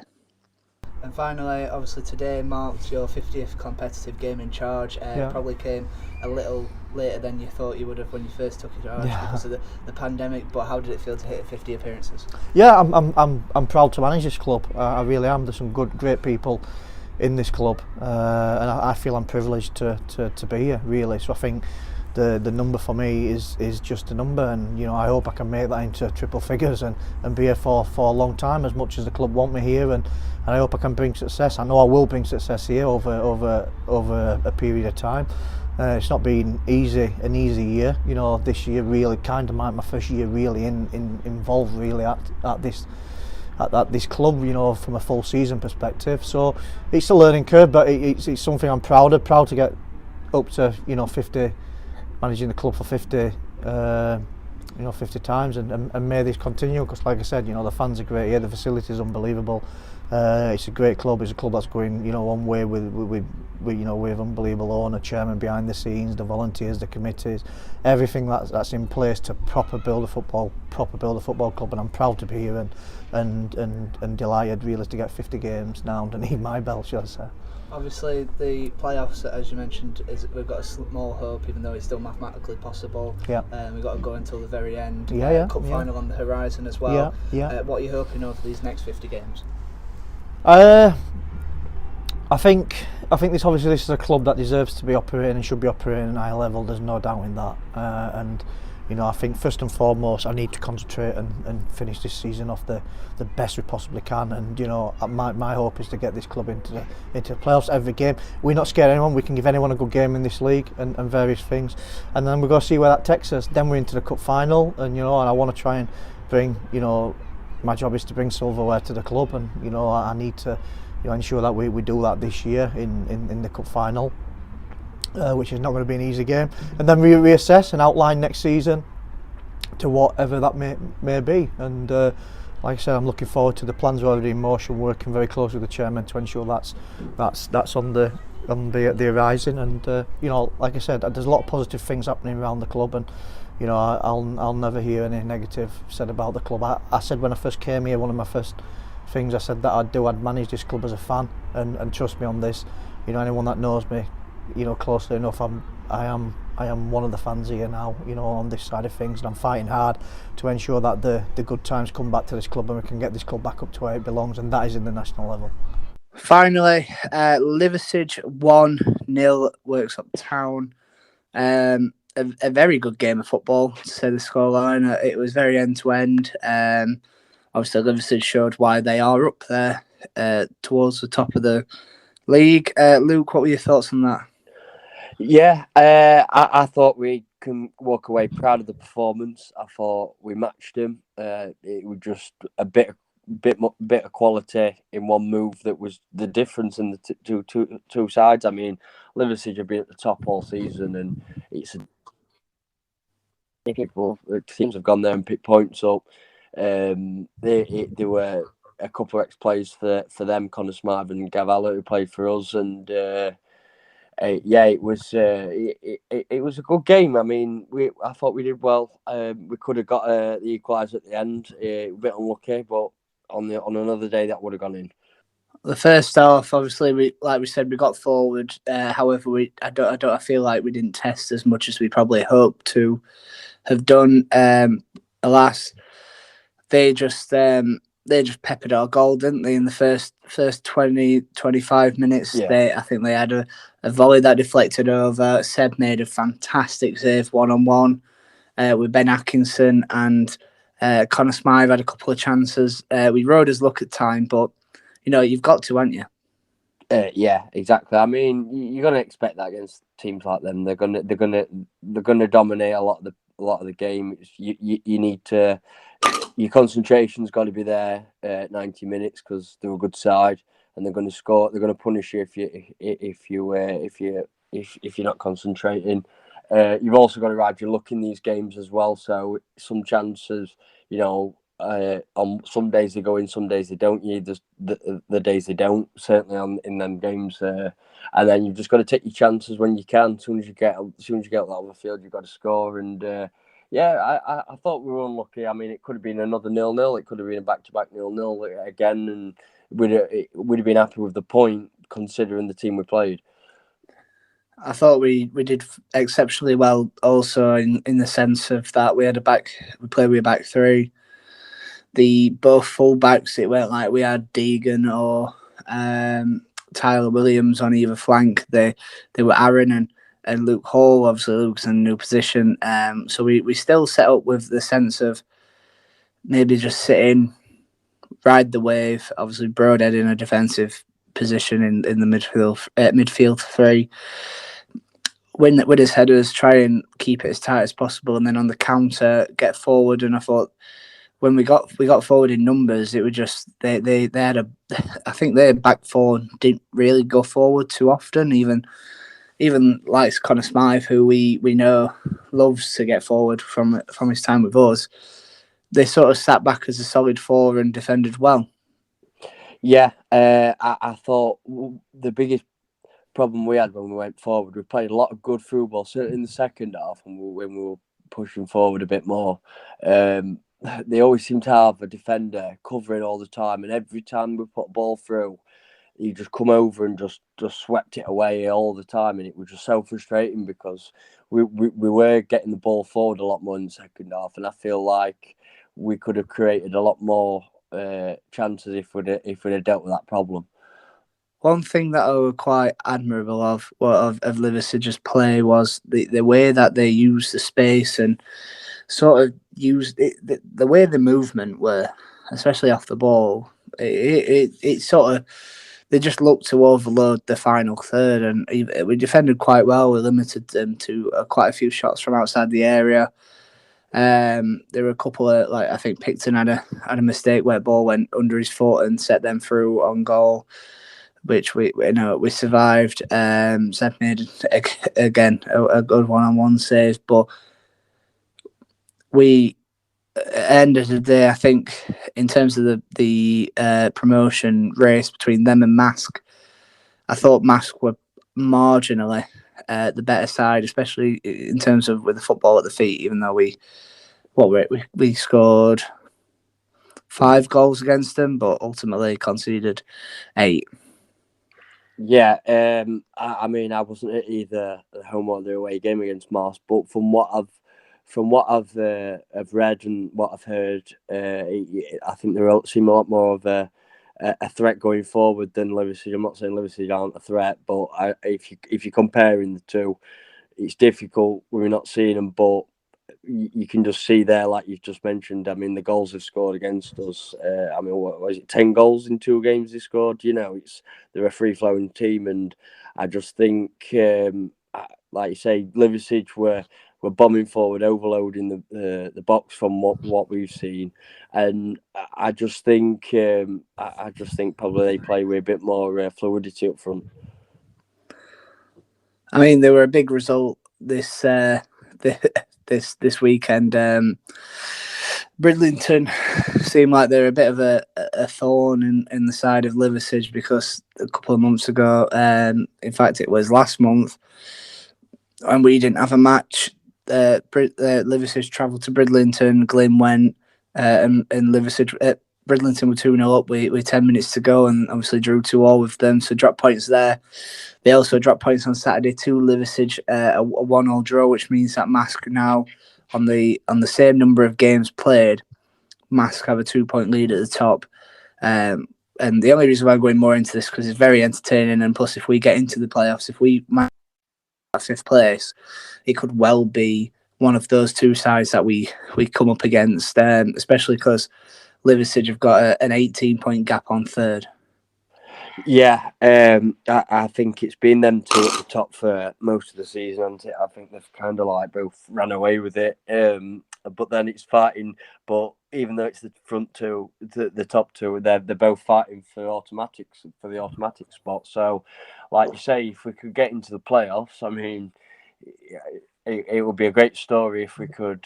And finally, obviously, today marks your 50th competitive game in charge. Probably came a little later than you thought you would have when you first took it charge because of the pandemic. But how did it feel to hit 50 appearances? Yeah, I'm proud to manage this club. I really am. There's some great people in this club, and I feel I'm privileged to be here. Really, so I think. The number for me is just a number, and I hope I can make that into triple figures and be here for a long time, as much as the club want me here, and I hope I can bring success. I know I will bring success here over a period of time. It's not been an easy year. This year really kind of my first year really involved really at this club, from a full season perspective. So it's a learning curve, but it's something I'm proud to get up to 50. Managing the club for 50 times, and may this continue, because like I said, the fans are great here, the facility is unbelievable. It's a great club. It's a club that's going one way with unbelievable owner, chairman behind the scenes, the volunteers, the committees, everything that's in place to proper build a football club, and I'm proud to be here and delighted really to get 50 games now underneath my belt, shall I say. Obviously, the playoffs, as you mentioned, we've got a small hope, even though it's still mathematically possible. Yeah. We've got to go until the very end. Cup final on the horizon as well. What are you hoping over these next 50 games? I think this is a club that deserves to be operating and should be operating at a high level. There's no doubt in that. And I think first and foremost I need to concentrate and finish this season off the best we possibly can, and my hope is to get this club into the playoffs every game. We're not scared of anyone. We can give anyone a good game in this league and various things, and then we've got to see where that takes us. Then we're into the cup final, and and I want to try and bring my job is to bring silverware to the club, and I need to ensure that we do that this year in the cup final. Which is not going to be an easy game, and then we reassess and outline next season to whatever that may be. And like I said, I'm looking forward to the plans are already in motion, working very closely with the chairman to ensure that's on the horizon. And like I said, there's a lot of positive things happening around the club, and I'll never hear any negative said about the club. I said when I first came here, one of my first things I said that I'd do. I'd manage this club as a fan, and trust me on this. You know, anyone that knows me, you know, closely enough, I am one of the fans here now, you know, on this side of things, and I'm fighting hard to ensure that the good times come back to this club and we can get this club back up to where it belongs, and that is in the national level. Finally, Liversedge 1-0 Worksop Town. A very good game of football, to say the scoreline. It was very end-to-end. Obviously, Liversedge showed why they are up there towards the top of the league. Luke, what were your thoughts on that? Yeah, I thought we can walk away proud of the performance. I thought we matched him. It was just a bit of quality in one move that was the difference in the two sides. I mean, Liversedge have been at the top all season, and it's the teams have gone there and picked points up. There were a couple of ex-players for them, Connor Smythe and Gav Allett, who played for us, and it was a good game. I mean, I thought we did well. We could have got the equaliser at the end. A bit unlucky, but on another day that would have gone in. The first half, obviously, we said, we got forward. However, I feel like we didn't test as much as we probably hoped to have done. Alas, they just peppered our goal, didn't they? In the first 20-25 minutes, yeah. I think they had a volley that deflected over. Seb made a fantastic save 1-on-1 with Ben Atkinson, and Connor Smythe had a couple of chances. We rode his luck at time, but you know, you've got to, haven't you? Yeah, exactly. I mean, you're going to expect that against teams like them. They're going to dominate a lot of the game. You need to, your concentration's got to be there 90 minutes because they're a good side and they're going to score. They're going to punish you if you're not concentrating. You've also got to ride your luck in these games as well. So some chances, you know. On some days they go in, some days they don't. The days they don't, certainly in them games, and then you've just got to take your chances when you can. As soon as you get out on the field, you've got to score. And I thought we were unlucky. I mean, it could have been another 0-0. It could have been a back-to-back 0-0 again, and we'd have been happy with the point considering the team we played. I thought we did exceptionally well, also in the sense of that we played with a back three. Both full backs, it weren't like we had Deegan or Tyler Williams on either flank. They were Aaron and Luke Hall. Obviously, Luke's in a new position. So we still set up with the sense of maybe just sit in, ride the wave. Obviously, Broadhead in a defensive position in the midfield three. Win with his headers, try and keep it as tight as possible, and then on the counter get forward. And I thought, when we got forward in numbers, it was just they had I think their back four didn't really go forward too often. Even like Connor Smythe, who we know loves to get forward from his time with us, they sort of sat back as a solid four and defended well. Yeah, I thought the biggest problem we had when we went forward, we played a lot of good football, certainly in the second half, and when we were pushing forward a bit more. They always seem to have a defender covering all the time, and every time we put a ball through, he just come over and just swept it away all the time, and it was just so frustrating because we were getting the ball forward a lot more in the second half, and I feel like we could have created a lot more chances if we'd have dealt with that problem. One thing that I was quite admirable of Liversedge's play was the way that they used the space and sort of used it, the way the movement were, especially off the ball. It sort of, they just looked to overload the final third, and we defended quite well. We limited them to quite a few shots from outside the area. There were a couple of, like, I think Picton had a mistake where the ball went under his foot and set them through on goal, which we survived. Seth made again a good one-on-one save, but we, at the end of the day, I think in terms of the promotion race between them and Mask, I thought Mask were marginally the better side, especially in terms of with the football at the feet. Even though we scored 5 goals against them, but ultimately conceded 8. Yeah, I mean, I wasn't at either the home or the away game against Mars, but from what I've read and what I've heard, I think they seem a lot more of a threat going forward than Liversedge. I'm not saying Liversedge aren't a threat, but if you're comparing the two, it's difficult when we're not seeing them, but you can just see there, like you've just mentioned. I mean, the goals they've scored against us. I mean, what was it? 10 goals in 2 games they scored. They're a free-flowing team, and I just think, like you say, Liversedge were bombing forward, overloading the box from what we've seen, and I just think probably they play with a bit more fluidity up front. I mean, they were a big result this weekend. Bridlington seemed like they're a bit of a thorn in the side of Liversedge, because a couple of months ago, in fact it was last month, when we didn't have a match, Liversedge travelled to Bridlington, Glyn went, and Liversedge, Bridlington were 2-0 up with 10 minutes to go, and obviously drew 2-2 with them, so dropped points there. They also dropped points on Saturday to Liversedge, a 1-1 draw, which means that Mask now, on the same number of games played, Mask have a 2-point lead at the top. And the only reason why I'm going more into this, because it's very entertaining, and plus if we get into the playoffs, if we match at 5th place, it could well be one of those two sides that we come up against, especially because Liversedge have got an 18-point gap on 3rd. Yeah, I think it's been them two at the top for most of the season, hasn't it? I think they've kind of like both ran away with it, but then it's fighting. But even though it's the front two, the top two, they're both fighting for the automatic spot. So, like you say, if we could get into the playoffs, I mean, it would be a great story if we could.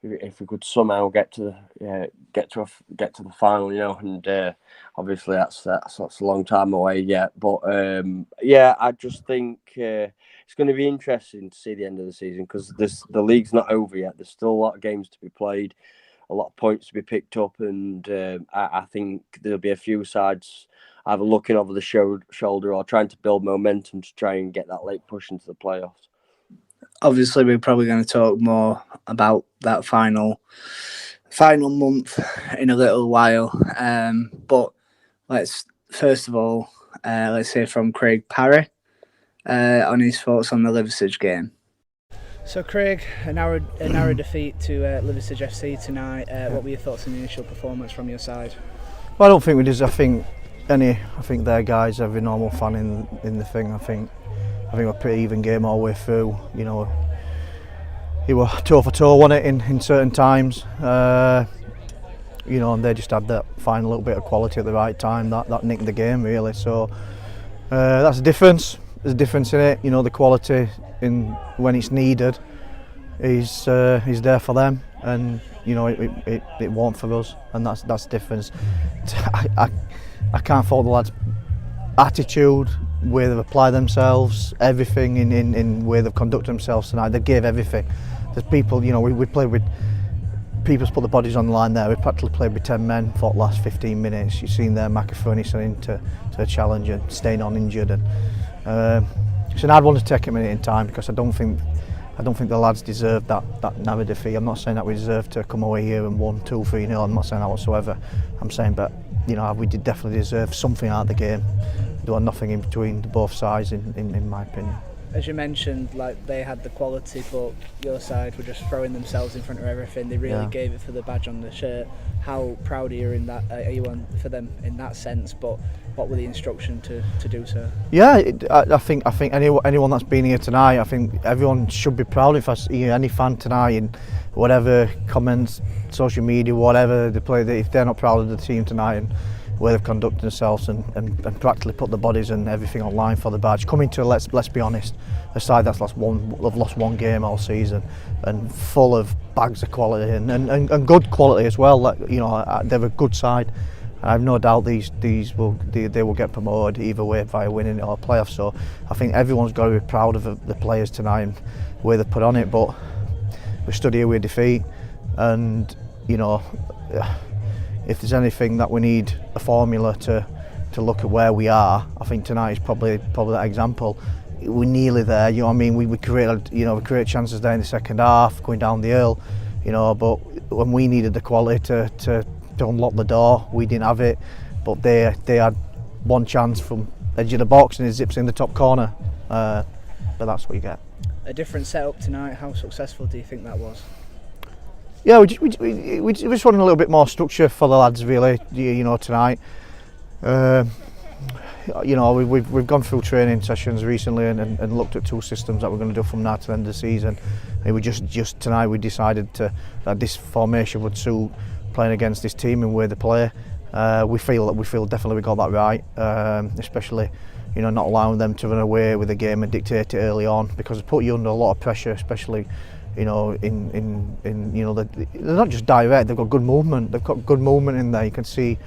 If we could somehow get to the final, and obviously that's a long time away yet. But I just think it's going to be interesting to see the end of the season, because the league's not over yet. There's still a lot of games to be played, a lot of points to be picked up, and I think there'll be a few sides either looking over the shoulder or trying to build momentum to try and get that late push into the playoffs. Obviously, we're probably going to talk more about that final month in a little while. But let's first of all, let's hear from Craig Parry on his thoughts on the Liversedge game. So, Craig, a narrow defeat to Liversedge FC tonight. What were your thoughts on the initial performance from your side? Well, I don't think we deserve. I think their guys, every normal fan in the thing. I think we're a pretty even game all the way through. It was toe for toe, wasn't it, in certain times. And they just had that final little bit of quality at the right time that nicked the game, really. So that's a difference. There's a difference in it. The quality in when it's needed is there for them, and it won't for us, and that's the difference. I can't fault the lads' attitude, where they've applied themselves, everything in where they've conducted themselves tonight. They gave everything. There's people, we played with, people's put the bodies on the line there. We practically played with 10 men for the last 15 minutes. You've seen there McAfee into a challenge and staying on injured, and it's an hard one to take a minute in time, because I don't think the lads deserve that narrow defeat. I'm not saying that we deserve to come away here and 1-2-3-0. I'm not saying that whatsoever. I'm saying, but we did definitely deserve something out of the game. There was nothing in between both sides, in my opinion. As you mentioned, they had the quality, but your side were just throwing themselves in front of everything. They really gave it for the badge on the shirt. How proud are you for them in that sense? But what were the instruction to do so? Yeah, I think anyone that's been here tonight, I think everyone should be proud. If I see any fan tonight in whatever comments, social media, whatever they play, if they're not proud of the team tonight and where they've conducted themselves and practically put the bodies and everything online for the badge. Coming to, let's be honest, a side that's lost one game all season, and full of bags of quality and good quality as well. They're a good side. I have no doubt they will get promoted either way, via winning it or playoffs. So I think everyone's got to be proud of the players tonight and where they put on it. But we stood here with defeat, and if there's anything that we need a formula to look at where we are, I think tonight is probably that example. We're nearly there, you know what I mean? We created chances there in the second half, going down the hill, you know, but when we needed the quality to unlock the door, we didn't have it. But they had one chance from edge of the box and it zips in the top corner. But that's what you get. A different setup tonight. How successful do you think that was? Yeah, we just wanted a little bit more structure for the lads, really. You know, tonight. You know, we've gone through training sessions recently and looked at 2 systems that we're going to do from now to the end of the season. And we just tonight we decided that this formation would suit playing against this team and where they play. We feel definitely we got that right, especially, you know, not allowing them to run away with the game and dictate it early on, because it put you under a lot of pressure, especially, you know, in you know, they're not just direct, they've got good movement. They've got good movement in there. You can see,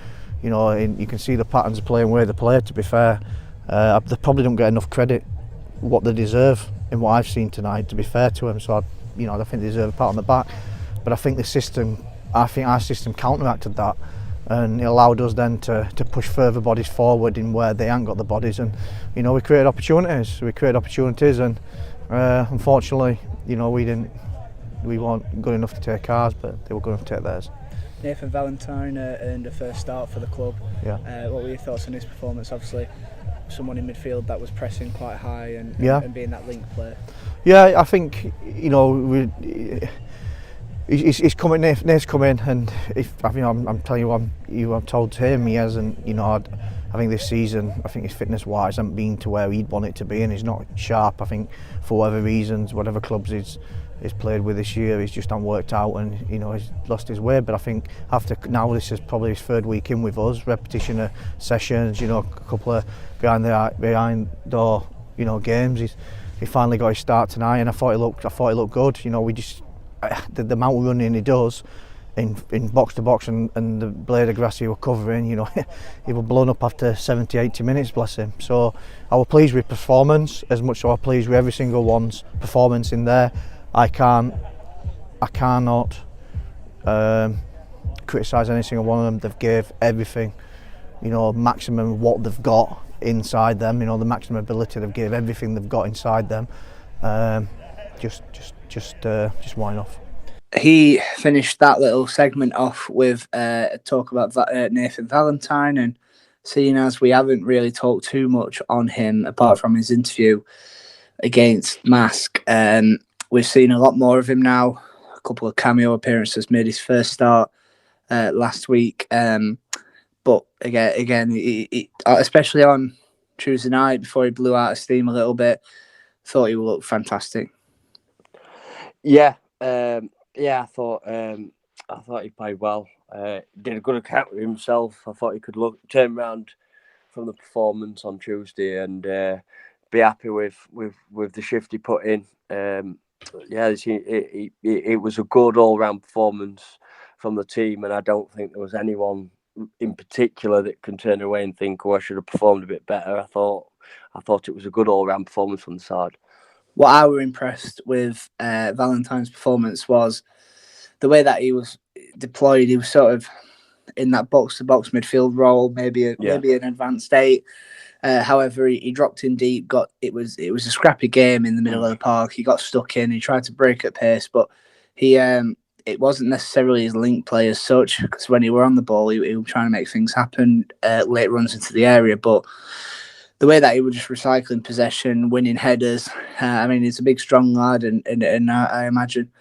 you know, you can see the patterns of play and where they play. To be fair, they probably don't get enough credit what they deserve in what I've seen tonight. To be fair to them, so I think they deserve a pat on the back. But I think our system counteracted that, and it allowed us then to push further bodies forward in where they ain't got the bodies, and, you know, we created opportunities, and unfortunately, you know, we weren't good enough to take ours, but they were good enough to take theirs. Nathan Valentine earned a first start for the club. Yeah. What were your thoughts on his performance? Obviously, someone in midfield that was pressing quite high and being that link player. Yeah, I think, you know, he's coming. Nate's coming, and I'm telling you, I've told him he hasn't. You know, I think this season, I think his fitness-wise hasn't been to where he'd want it to be, and he's not sharp. I think for whatever reasons, whatever clubs he's played with this year, he's just not worked out, and, you know, he's lost his way. But I think after now, this is probably his 3rd week in with us, repetition of sessions, you know, a couple of behind door, you know, games. He finally got his start tonight, and I thought he looked good. You know, we just the amount of running he does in box to box and the blade of grass he was covering, you know, he was blown up after 70, 80 minutes, bless him. So I was pleased with performance as much as I was pleased with every single one's performance in there. I cannot criticise any single one of them. They've gave everything, you know, maximum what they've got inside them. You know, the maximum ability they've gave everything they've got inside them. Just wine off. He finished that little segment off with a talk about Nathan Valentine, and seeing as we haven't really talked too much on him apart from his interview against Mask, we've seen a lot more of him now. A couple of cameo appearances, made his first start last week, but again, he, especially on Tuesday night before he blew out of steam a little bit, thought he looked fantastic. Yeah, I thought he played well. Did a good account of himself. I thought he could turn around from the performance on Tuesday and be happy with the shift he put in. It was a good all-round performance from the team, and I don't think there was anyone in particular that can turn away and think, "Oh, I should have performed a bit better." I thought it was a good all-round performance from the side. What I were impressed with Valentine's performance was the way that he was deployed. He was sort of in that box-to-box midfield role, maybe an advanced 8. However, he dropped in deep. It was a scrappy game in the middle of the park. He got stuck in. He tried to break at pace, but it wasn't necessarily his link play as such, because when he were on the ball, he was trying to make things happen, late runs into the area, but the way that he was just recycling possession, winning headers. I mean, he's a big, strong lad, and I imagine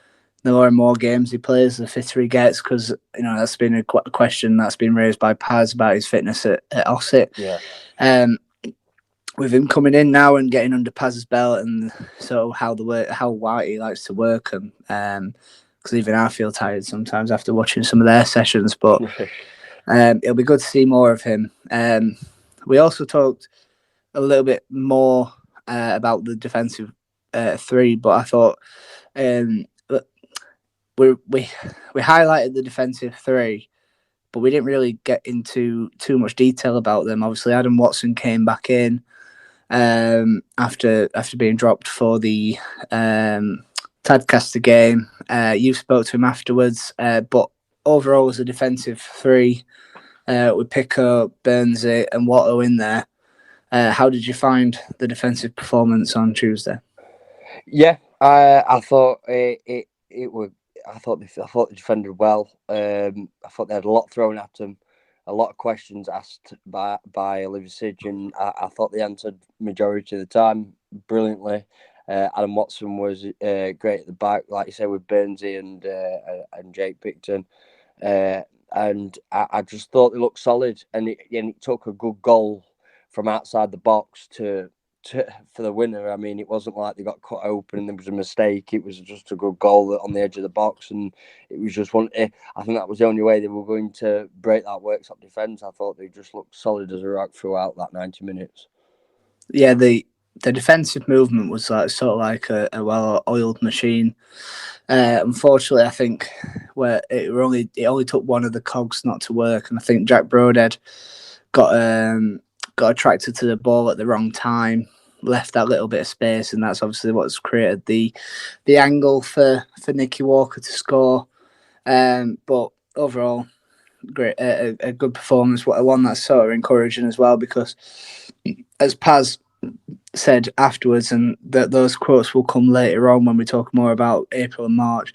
the more and more games he plays, the fitter he gets, because, you know, that's been a question that's been raised by Paz about his fitness at Ossett. Yeah. With him coming in now and getting under Paz's belt, and so how White he likes to work him, because even I feel tired sometimes after watching some of their sessions, but it'll be good to see more of him. We also talked a little bit more about the defensive 3, but I thought we highlighted the defensive 3, but we didn't really get into too much detail about them. Obviously, Adam Watson came back in after being dropped for the Tadcaster game. You spoke to him afterwards, but overall as a defensive three, with Pico, Burnsy and Watto in there, how did you find the defensive performance on Tuesday? Yeah, I thought it was. I thought they defended well. I thought they had a lot thrown at them, a lot of questions asked by Liversedge, and I thought they answered majority of the time brilliantly. Adam Watson was great at the back, like you said, with Burnsy and Jake Picton. And I just thought they looked solid, and it took a good goal from outside the box for the winner. I mean, it wasn't like they got cut open and there was a mistake. It was just a good goal on the edge of the box, and it was just one. I think that was the only way they were going to break that Worksop defence. I thought they just looked solid as a rock throughout that 90 minutes. Yeah, the defensive movement was sort of like a well-oiled machine. Unfortunately, I think where it only took one of the cogs not to work, and I think Jack Broadhead got attracted to the ball at the wrong time, left that little bit of space, and that's obviously what's created the angle for Nicky Walker to score. But overall, great, a good performance. One that's sort of encouraging as well, because as Paz said afterwards, and that those quotes will come later on when we talk more about April and March.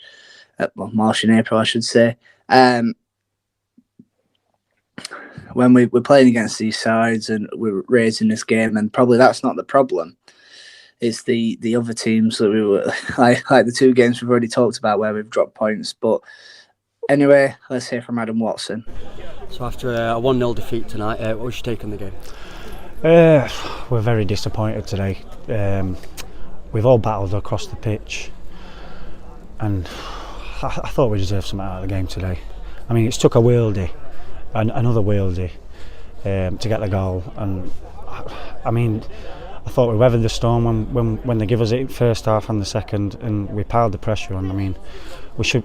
March and April, I should say. When we're playing against these sides and we're raising this game, and probably that's not the problem. It's the other teams that we were like the two games we've already talked about where we've dropped points. But anyway, let's hear from Adam Watson. So after a 1-0 defeat tonight, what was your take on the game? We're very disappointed today. We've all battled across the pitch, and I thought we deserved something out of the game today. I mean, it's took a worldie, another worldie, to get the goal, and I mean, I thought we weathered the storm when they give us it first half and the second, and we piled the pressure on. I mean, we should.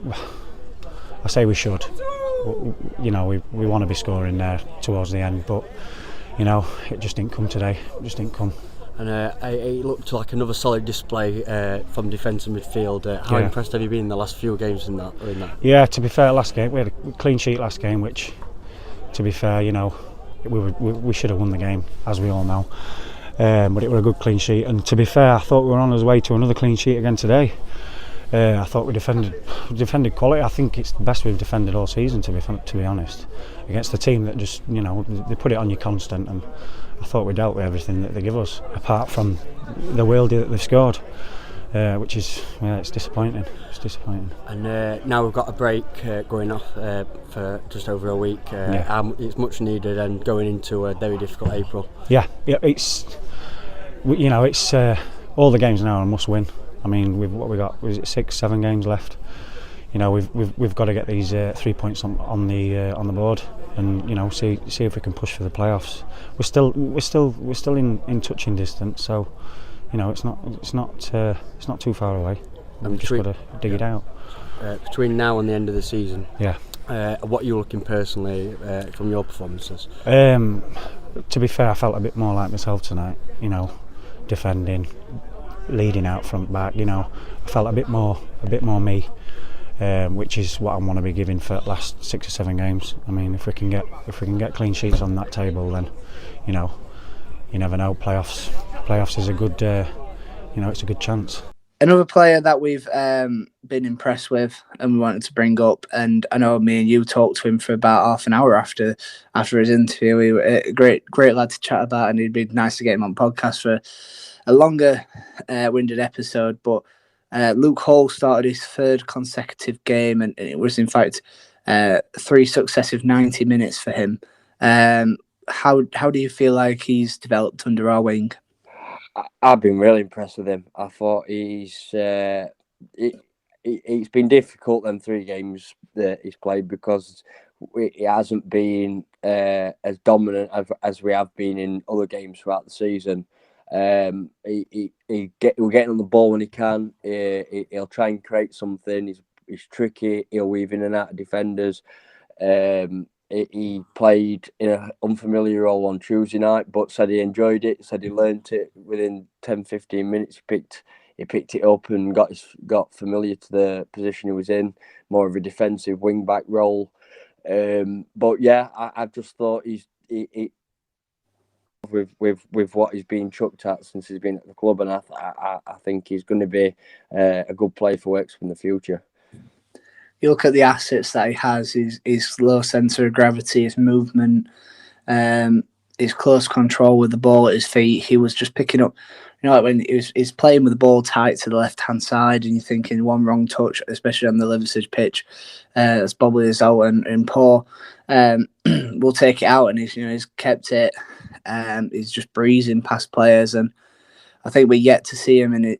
I say we should. You know, we want to be scoring there towards the end, but. You know, it just didn't come today. It just didn't come. And it looked like another solid display from defence and midfield. How impressed have you been in the last few games in that? Yeah, to be fair, last game we had a clean sheet last game, which, to be fair, you know, we should have won the game, as we all know. But it was a good clean sheet, and to be fair, I thought we were on our way to another clean sheet again today. I thought we defended quality. I think it's the best we've defended all season, to be honest, against a team that just, you know, they put it on you constant, and I thought we dealt with everything that they give us, apart from the worldie that they've scored, which is, it's disappointing. It's disappointing. And now we've got a break going off for just over a week. It's much needed, and going into a very difficult April. Yeah, it's, you know, it's all the games now are a must win. I mean, what we got, was it 6-7 games left? You know, we've got to get these 3 points on the board, and you know, see if we can push for the playoffs. We're still in touching distance, so you know, it's not too far away. We've just got to dig it out. Between now and the end of the season, what are you looking personally from your performances? To be fair, I felt a bit more like myself tonight. You know, defending, leading out front back. You know, I felt a bit more me, which is what I want to be giving for the last 6 or 7 games. I mean, if we can get clean sheets on that table, then you know, you never know. Playoffs is a good, you know, it's a good chance. Another player that we've been impressed with and we wanted to bring up, and I know me and you talked to him for about half an hour after his interview. He was a great lad to chat about, and it'd be nice to get him on podcast for a longer winded episode. But Luke Hall started his 3rd consecutive game, and it was in fact 3 successive 90 minutes for him. How do you feel like he's developed under our wing? I've been really impressed with him. I thought it's been difficult them 3 games that he's played, because he hasn't been as dominant as we have been in other games throughout the season. We're getting on the ball when he can. He'll try and create something. He's tricky. He'll weave in and out of defenders. He played in an unfamiliar role on Tuesday night, but said he enjoyed it, said he learnt it within 10-15 minutes. he picked it up and got familiar to the position he was in, more of a defensive wing back role. But yeah, I've just thought he with what he's been chucked at since he's been at the club, and I think he's going to be a good player for Worksop in the future. You look at the assets that he has: his low centre of gravity, his movement, his close control with the ball at his feet. He was just picking up, like when he's playing with the ball tight to the left hand side, and you're thinking one wrong touch, especially on the Liversedge pitch, as bobbly as out and poor, we'll take it out, and he's kept it. He's just breezing past players, and I think we're yet to see him. And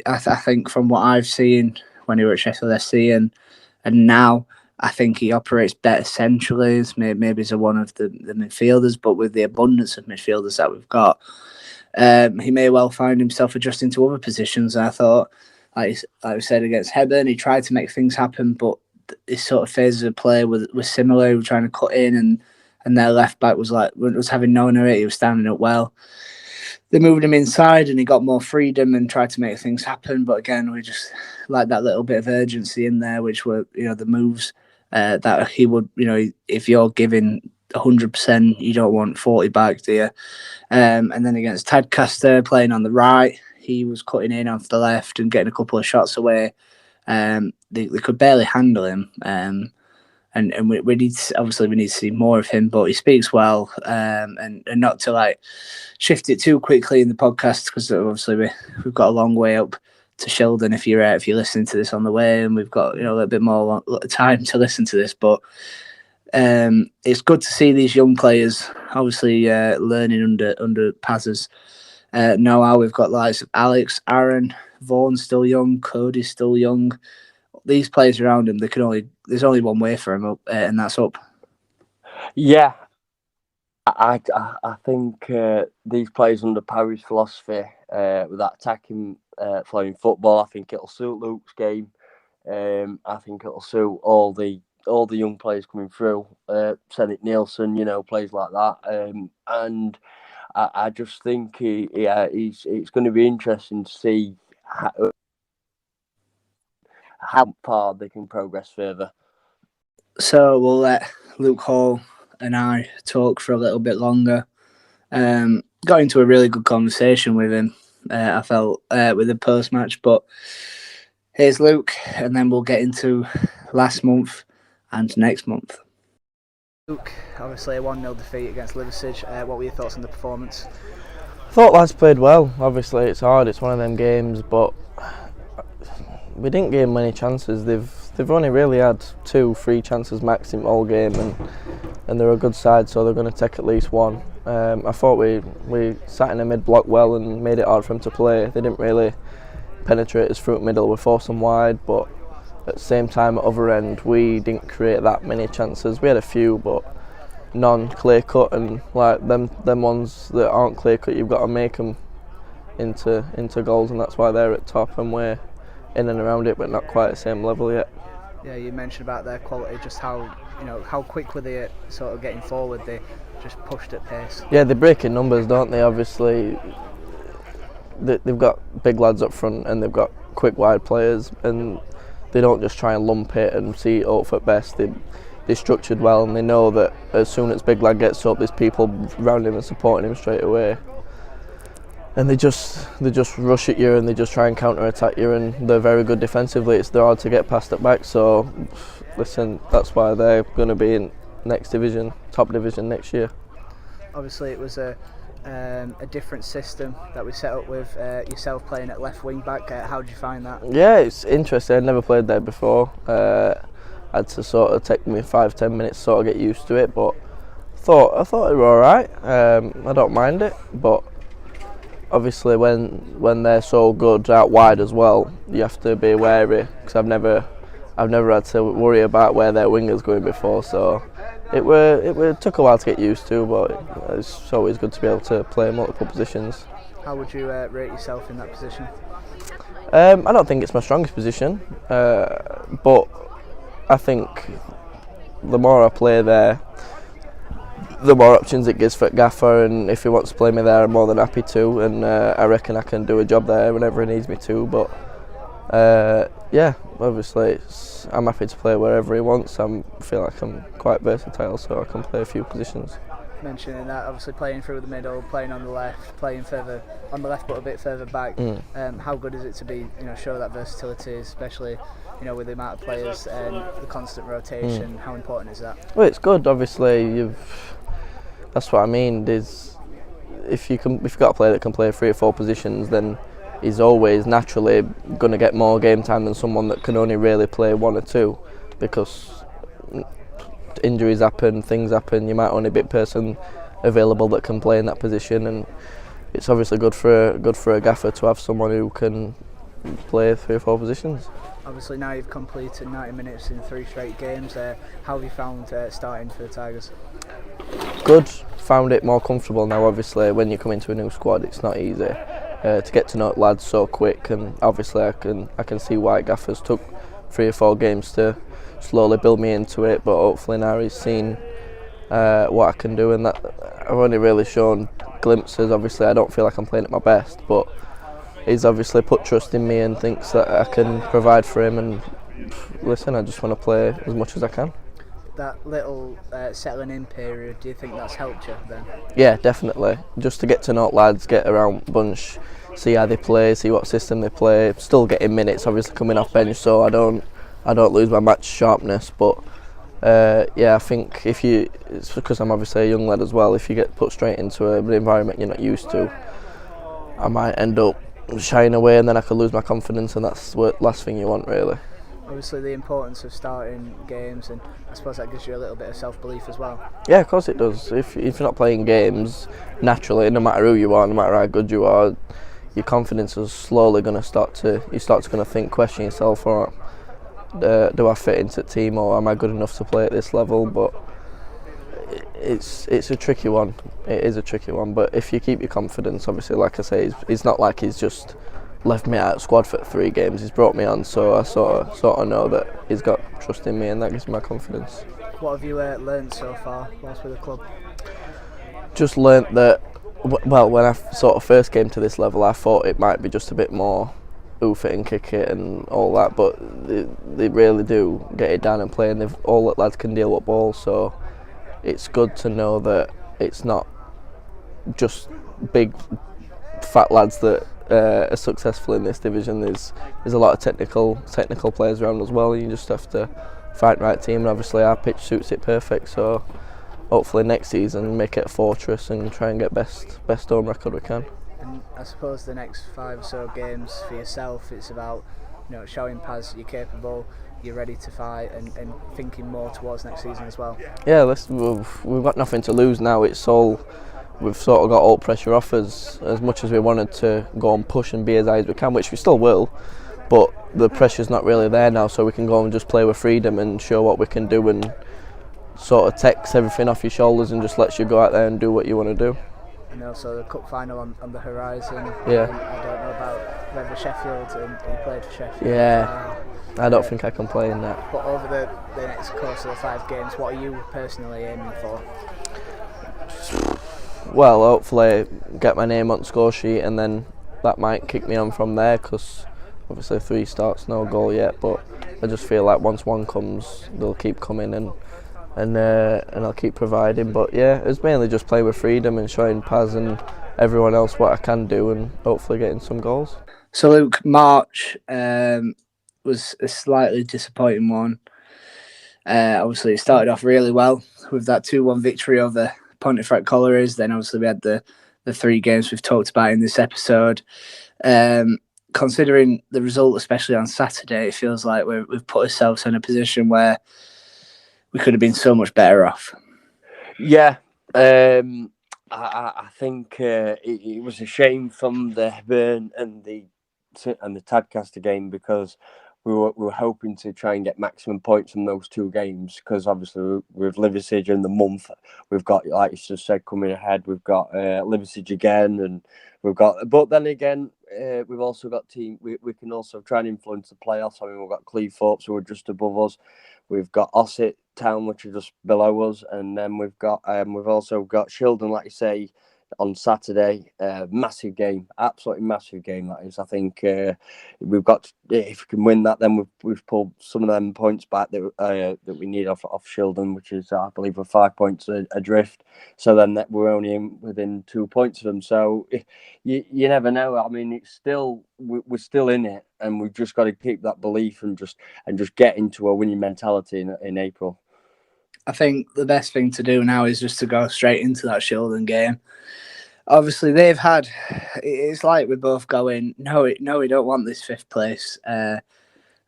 I think from what I've seen when he was at Sheffield SC and now, I think he operates better centrally. Maybe he's one of the midfielders, but with the abundance of midfielders that we've got, he may well find himself adjusting to other positions. I thought, like I said, against Hebburn, he tried to make things happen, but his sort of phases of play were similar. He was trying to cut in, and their left back was having none of it. He was standing up well. They moved him inside, and he got more freedom and tried to make things happen. But again, we just like that little bit of urgency in there, which were the moves that he would, if you're giving 100%, you don't want 40 back, do you? And then against Tadcaster, playing on the right, he was cutting in off the left and getting a couple of shots away. They could barely handle him. And we need to see more of him, but he speaks well, and not to shift it too quickly in the podcast, because obviously we've got a long way up to Sheldon if you're listening to this on the way, and we've got a little bit more time to listen to this. But it's good to see these young players obviously learning under Paz's know-how. We've got likes of Alex, Aaron, Vaughan's still young, Cody's still young. These players around him, there's only one way for him up, and that's up. Yeah, I think these players under Parry's philosophy with that attacking flowing football, I think it'll suit Luke's game. I think it'll suit all the young players coming through. Sennick Nielsen, players like that. And I just think it's going to be interesting to see how far they can progress further. So we'll let Luke Hall and I talk for a little bit longer. Got into a really good conversation with him, I felt, with the post-match. But here's Luke, and then we'll get into last month and next month. Luke, obviously a 1-0 defeat against Liversedge. What were your thoughts on the performance? I thought lads played well. Obviously it's hard, it's one of them games, but we didn't give many chances. They've only really had 2-3 chances maximum all game, and they're a good side, so they're going to take at least one. I thought we sat in the mid block well and made it hard for them to play. They didn't really penetrate us through middle. We forced them wide, but at the same time at other end we didn't create that many chances. We had a few, but none clear cut, and like them ones that aren't clear cut, you've got to make them into goals, and that's why they're at top and we're in and around it, but not quite at the same level yet. Yeah, you mentioned about their quality, just how quick were they at sort of getting forward. They just pushed at pace. Yeah, they break in numbers, don't they? Obviously they've got big lads up front and they've got quick wide players, and they don't just try and lump it and see it up at best. They're structured well, and they know that as soon as big lad gets up, there's people around him and supporting him straight away. And they just rush at you, and they just try and counter attack you, and they're very good defensively. They're hard to get past at back. So listen, that's why they're going to be in next division, top division next year. Obviously it was a different system that we set up with yourself playing at left wing back. How did you find that? Yeah, it's interesting. I'd never played there before. I had to sort of take me 5-10 minutes to sort of get used to it, but I thought it were alright. I don't mind it, but obviously when they're so good out wide as well, you have to be wary, because I've never had to worry about where their winger's going before, so it took a while to get used to, but it's always good to be able to play multiple positions. How would you rate yourself in that position? I don't think it's my strongest position, but I think the more I play there, the more options it gives for Gaffer, and if he wants to play me there, I'm more than happy to, and I reckon I can do a job there whenever he needs me to. But yeah, obviously I'm happy to play wherever he wants. I feel like I'm quite versatile, so I can play a few positions. Mentioning that, obviously playing through the middle, playing on the left, playing further on the left but a bit further back. How good is it to be, show that versatility, especially with the amount of players and the constant rotation? How important is that? Well, it's good. Obviously, that's what I mean. If you've got a player that can play 3 or 4 positions, then he's always naturally going to get more game time than someone that can only really play 1 or 2, because injuries happen, things happen. You might only be a person available that can play in that position, and it's obviously good for a gaffer to have someone who can play 3 or 4 positions. Obviously, now you've completed 90 minutes in 3 straight games. How have you found starting for the Tigers? Good. Found it more comfortable now. Obviously, when you come into a new squad, it's not easy to get to know lads so quick, and obviously I can see why gaffers took 3 or 4 games to slowly build me into it. But hopefully now he's seen what I can do, and that I've only really shown glimpses. Obviously, I don't feel like I'm playing at my best, but he's obviously put trust in me and thinks that I can provide for him. And listen, I just want to play as much as I can. That little settling in period, do you think that's helped you then? Yeah, definitely. Just to get to know lads, get around bunch, see how they play, see what system they play. Still getting minutes, obviously coming off bench, so I don't lose my match sharpness. But I think it's because I'm obviously a young lad as well. If you get put straight into an environment you're not used to, I might end up shying away, and then I could lose my confidence, and that's the last thing you want, really. Obviously, the importance of starting games, and I suppose that gives you a little bit of self-belief as well. Yeah, of course it does. If you're not playing games, naturally, no matter who you are, no matter how good you are, your confidence is slowly going to start to think, question yourself, or do I fit into the team, or am I good enough to play at this level? But it's a tricky one. It is a tricky one. But if you keep your confidence, obviously, like I say, it's not like he's just left me out of squad for 3 games. He's brought me on, so I sort of know that he's got trust in me, and that gives me my confidence. What have you learned so far whilst with the club? Just learnt that, well, when I sort of first came to this level, I thought it might be just a bit more oof it and kick it and all that, but they really do get it down and play, and all the lads can deal with ball, so it's good to know that it's not just big fat lads that are successful in this division. There's a lot of technical players around as well. You just have to find the right team, and obviously our pitch suits it perfect, so hopefully next season make it a fortress and try and get best home record we can. And I suppose the next 5 or so games for yourself, it's about showing Paz you're capable, you're ready to fight, and thinking more towards next season as well. Yeah, we've got nothing to lose now. We've sort of got all pressure off us, as much as we wanted to go and push and be as high as we can, which we still will, but the pressure's not really there now, so we can go and just play with freedom and show what we can do, and sort of takes everything off your shoulders and just lets you go out there and do what you want to do. And also the cup final on the horizon. Yeah. I don't know about whether Sheffield, and you played for Sheffield. Yeah. I don't think I can play in that. But over the next course of the 5 games, what are you personally aiming for? Well, hopefully get my name on the score sheet, and then that might kick me on from there, because obviously 3 starts, no goal yet, but I just feel like once 1 comes, they'll keep coming, and I'll keep providing. But yeah, it's mainly just playing with freedom and showing Paz and everyone else what I can do, and hopefully getting some goals. So Luke, March was a slightly disappointing one. Obviously it started off really well with that 2-1 victory over Pontefract Collieries. Then obviously we had the 3 games we've talked about in this episode. Considering the result, especially on Saturday, it feels like we've put ourselves in a position where we could have been so much better off. Yeah, I think it was a shame from the Hebburn and the Tadcaster game, because we were hoping to try and get maximum points from those 2 games, because obviously with Liversedge in the month, we've got, like you just said, coming ahead, we've got Liversedge again, and but then again, we've also got we can also try and influence the playoffs. I mean, we've got Cleethorpes, who are just above us. We've got Worksop Town, which are just below us, and then we've also got Shildon, like you say, on Saturday. Massive game, absolutely massive game that is. I think we've got, if we can win that, then we've pulled some of them points back that we need off Shildon, which is, I believe, we're 5 points adrift. So then we're only within 2 points of them. So you never know. I mean, it's still, we're still in it, and we've just got to keep that belief and just get into a winning mentality in April. I think the best thing to do now is just to go straight into that Shildon game. Obviously, they've had. It's like we're both going, no, we don't want this 5th place,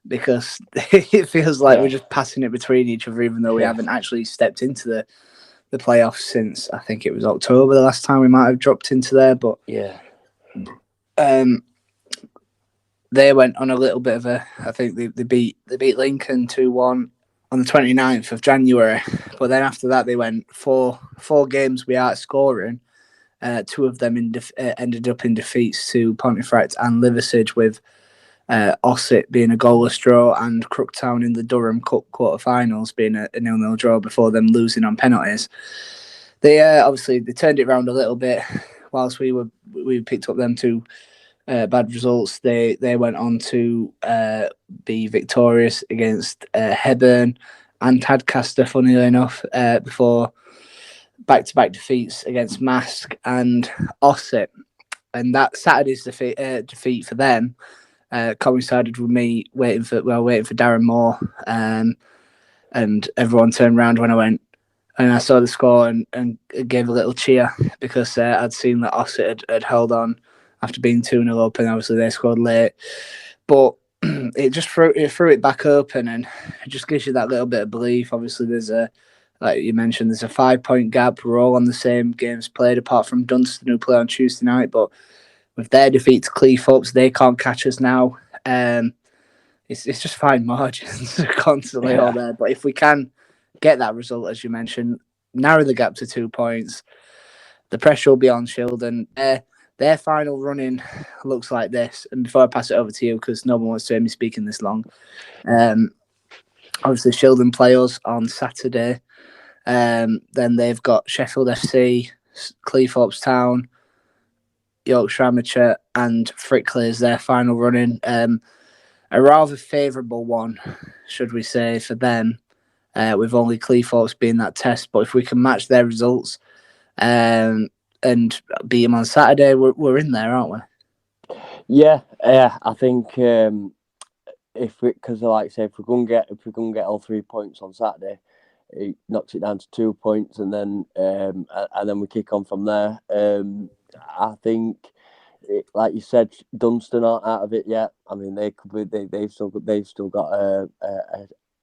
because it feels like we're just passing it between each other, even though we haven't actually stepped into the playoffs since, I think it was October the last time we might have dropped into there. But they went on a little bit of a. I think they beat Lincoln 2-1 on the 29th of January, but then after that they went four games without scoring. 2 of them ended up in defeats to Pontefract and Liversedge, with Worksop being a goalless draw and Crooktown in the Durham Cup quarterfinals being a 0-0 draw before them losing on penalties. They obviously they turned it around a little bit whilst we picked up them 2 bad results. They went on to be victorious against Hebburn and Tadcaster, funnily enough, before back-to-back defeats against Mask and Worksop. And that Saturday's defeat for them coincided with me waiting for Darren Moore, and everyone turned around when I went, and I saw the score and gave a little cheer, because I'd seen that Worksop had held on after being 2-0 up, and obviously they scored late. But it just threw it back open, and it just gives you that little bit of belief. Obviously, like you mentioned, there's a 5-point gap. We're all on the same games played, apart from Dunstan, who play on Tuesday night. But with their defeat to Cleethorpes, they can't catch us now. It's just fine margins constantly all there. But if we can get that result, as you mentioned, narrow the gap to 2 points, the pressure will be on Shildon. Their final running looks like this. And before I pass it over to you, because no one wants to hear me speaking this long, obviously Shildon play us on Saturday. Then they've got Sheffield FC, Cleethorpes Town, Yorkshire Amateur, and Frickley as their final running. A rather favourable one, should we say, for them, with only Cleethorpes being that test. But if we can match their results and beat them on Saturday, we're in there, aren't we? Yeah, I think because like I say, if we can get all 3 points on Saturday, it knocks it down to 2 points, and then we kick on from there. I think, like you said, Dunstan aren't out of it yet. I mean, they could be. They've still got a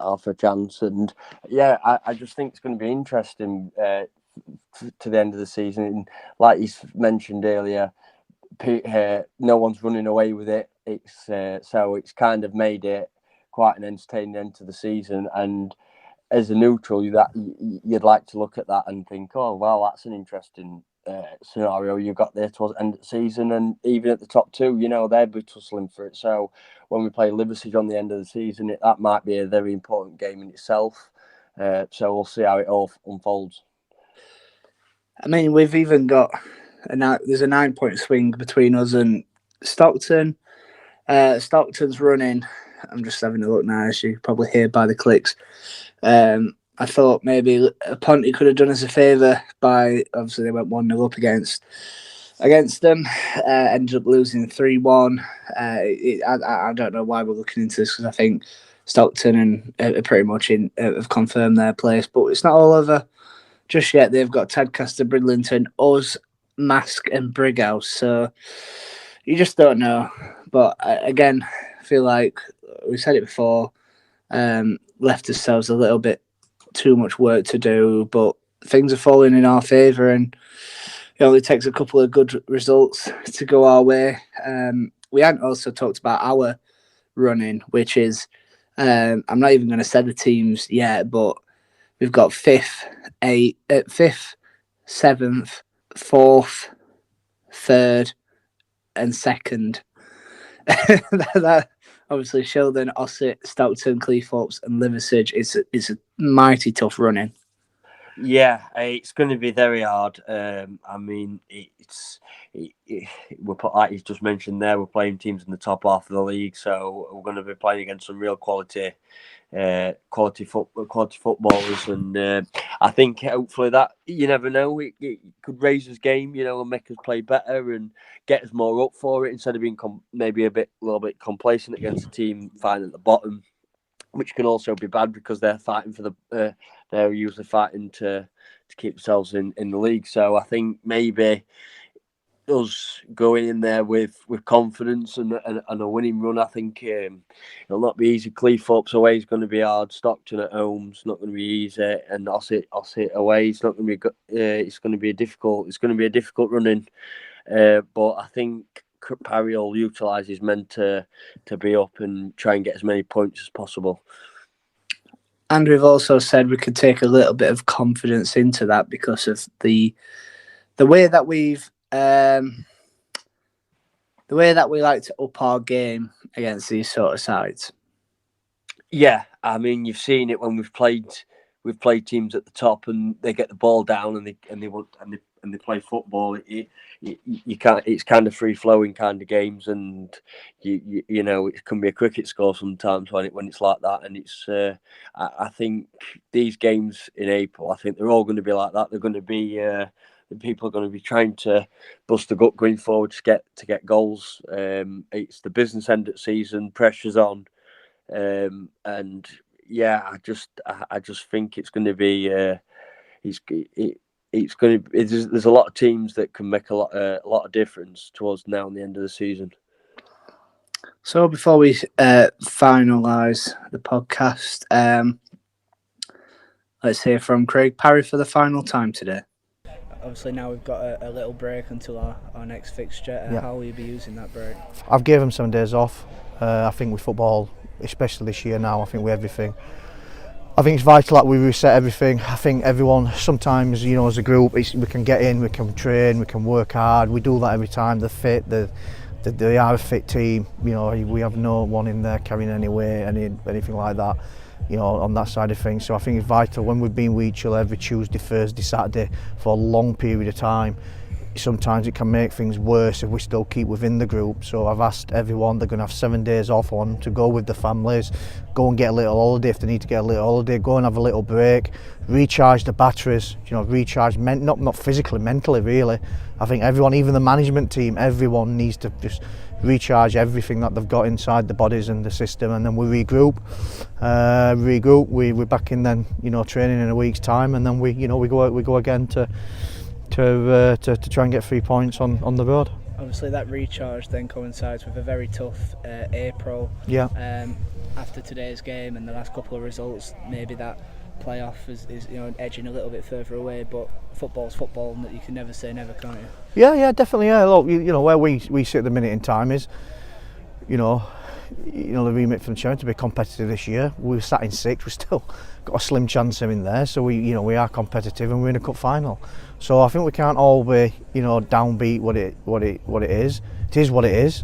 half a chance, and I just think it's going to be interesting to the end of the season. And like you mentioned earlier, no one's running away with it. So it's kind of made it quite an entertaining end to the season. And as a neutral, you'd like to look at that and think, oh well, that's an interesting scenario you've got there towards the end of the season. And even at the top 2, they'll be tussling for it. So when we play Liversedge on the end of the season, that might be a very important game in itself. So we'll see how it all unfolds. I mean, we've even got there's a 9-point swing between us and Stockton. Stockton's running. I'm just having a look now, as you probably hear by the clicks. I thought maybe Ponty could have done us a favour by, obviously they went 1-0 up against them, ended up losing 3-1. I don't know why we're looking into this, because I think Stockton are pretty much have confirmed their place, but it's not all over just yet. They've got Tadcaster, Bridlington, us, Mask and Brighouse, so you just don't know. But again, I feel like we said it before, left ourselves a little bit too much work to do, but things are falling in our favour, and it only takes a couple of good results to go our way. We hadn't also talked about our running, which is, I'm not even going to say the teams yet, but we've got 5th, 7th, 4th, 3rd, and 2nd. That obviously Sheldon, Ossett, Stockton, Cleethorpes, and Liversedge is a mighty tough running. Yeah, it's going to be very hard. I mean, like you just mentioned there, we're playing teams in the top half of the league, so we're going to be playing against some real quality footballers, and I think hopefully that, you never know, it could raise his game, and make us play better and get us more up for it instead of being maybe a little bit complacent against a team fighting at the bottom, which can also be bad because they're fighting for they're usually fighting to keep themselves in the league. So I think maybe us going in there with confidence and a winning run, I think it'll not be easy. Cleethorpes away is going to be hard. Stockton at home is not going to be easy, and Ossett away is not going to be. It's going to be a difficult running. But I think Parry will utilise his men to be up and try and get as many points as possible. And we've also said we could take a little bit of confidence into that because of the way that we like to up our game against these sort of sides. Yeah, I mean, you've seen it when we've played teams at the top and they get the ball down and they play football. You can't. It's kind of free flowing kind of games, and you know it can be a cricket score sometimes when it's like that. And it's I think these games in April, I think they're all going to be like that. They're going to be people are going to be trying to bust the gut going forward to get goals. It's the business end of the season, pressure's on, and yeah, I just think it's going to be there's a lot of teams that can make a lot of difference towards now and the end of the season. So before we finalise the podcast, let's hear from Craig Parry for the final time today. Obviously now we've got a little break until our next fixture. Yeah. How will you be using that break? I've given them 7 days off. I think with football, especially this year now, I think with everything, I think it's vital that we reset everything. I think everyone, sometimes, as a group, we can get in, we can train, we can work hard. We do that every time. They're fit, they are a fit team. We have no one in there carrying any weight, anything like that, on that side of things. So I think it's vital when we've been with each other every Tuesday, Thursday, Saturday for a long period of time. Sometimes it can make things worse if we still keep within the group. So I've asked everyone, they're going to have 7 days off on to go with the families, go and get a little holiday if they need to get a little holiday, go and have a little break, recharge the batteries, recharge, not physically, mentally really. I think everyone, even the management team, everyone needs to just recharge everything that they've got inside the bodies and the system, and then we regroup. We're back in then, training in a week's time, and then we go again to try and get 3 points on the road. Obviously that recharge then coincides with a very tough April. Yeah. After today's game and the last couple of results, maybe that playoff is edging a little bit further away, but football's football, and that you can never say never, can't you? Yeah, definitely. Yeah, look, where we sit at the minute in time is, the remit for the chairman to be competitive this year. We were sat in 6th, we still got a slim chance of in there, so we are competitive and we're in a cup final. So I think we can't all be downbeat what it is. It is what it is.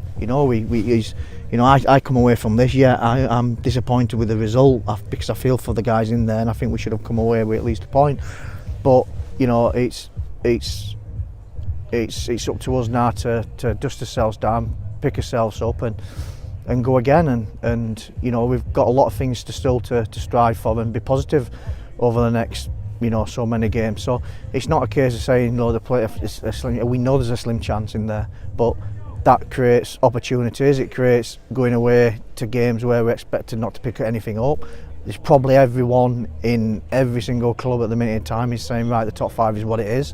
I come away from this. Yeah, I'm disappointed with the result because I feel for the guys in there, and I think we should have come away with at least a point. But it's up to us now to dust ourselves down, pick ourselves up, and go again. And we've got a lot of things to still to strive for and be positive over the next so many games. So it's not a case of saying the playoff is a slim. We know there's a slim chance in there, but that creates opportunities. It creates going away to games where we're expected not to pick anything up. There's probably everyone in every single club at the minute in time is saying, right, the top 5 is what it is,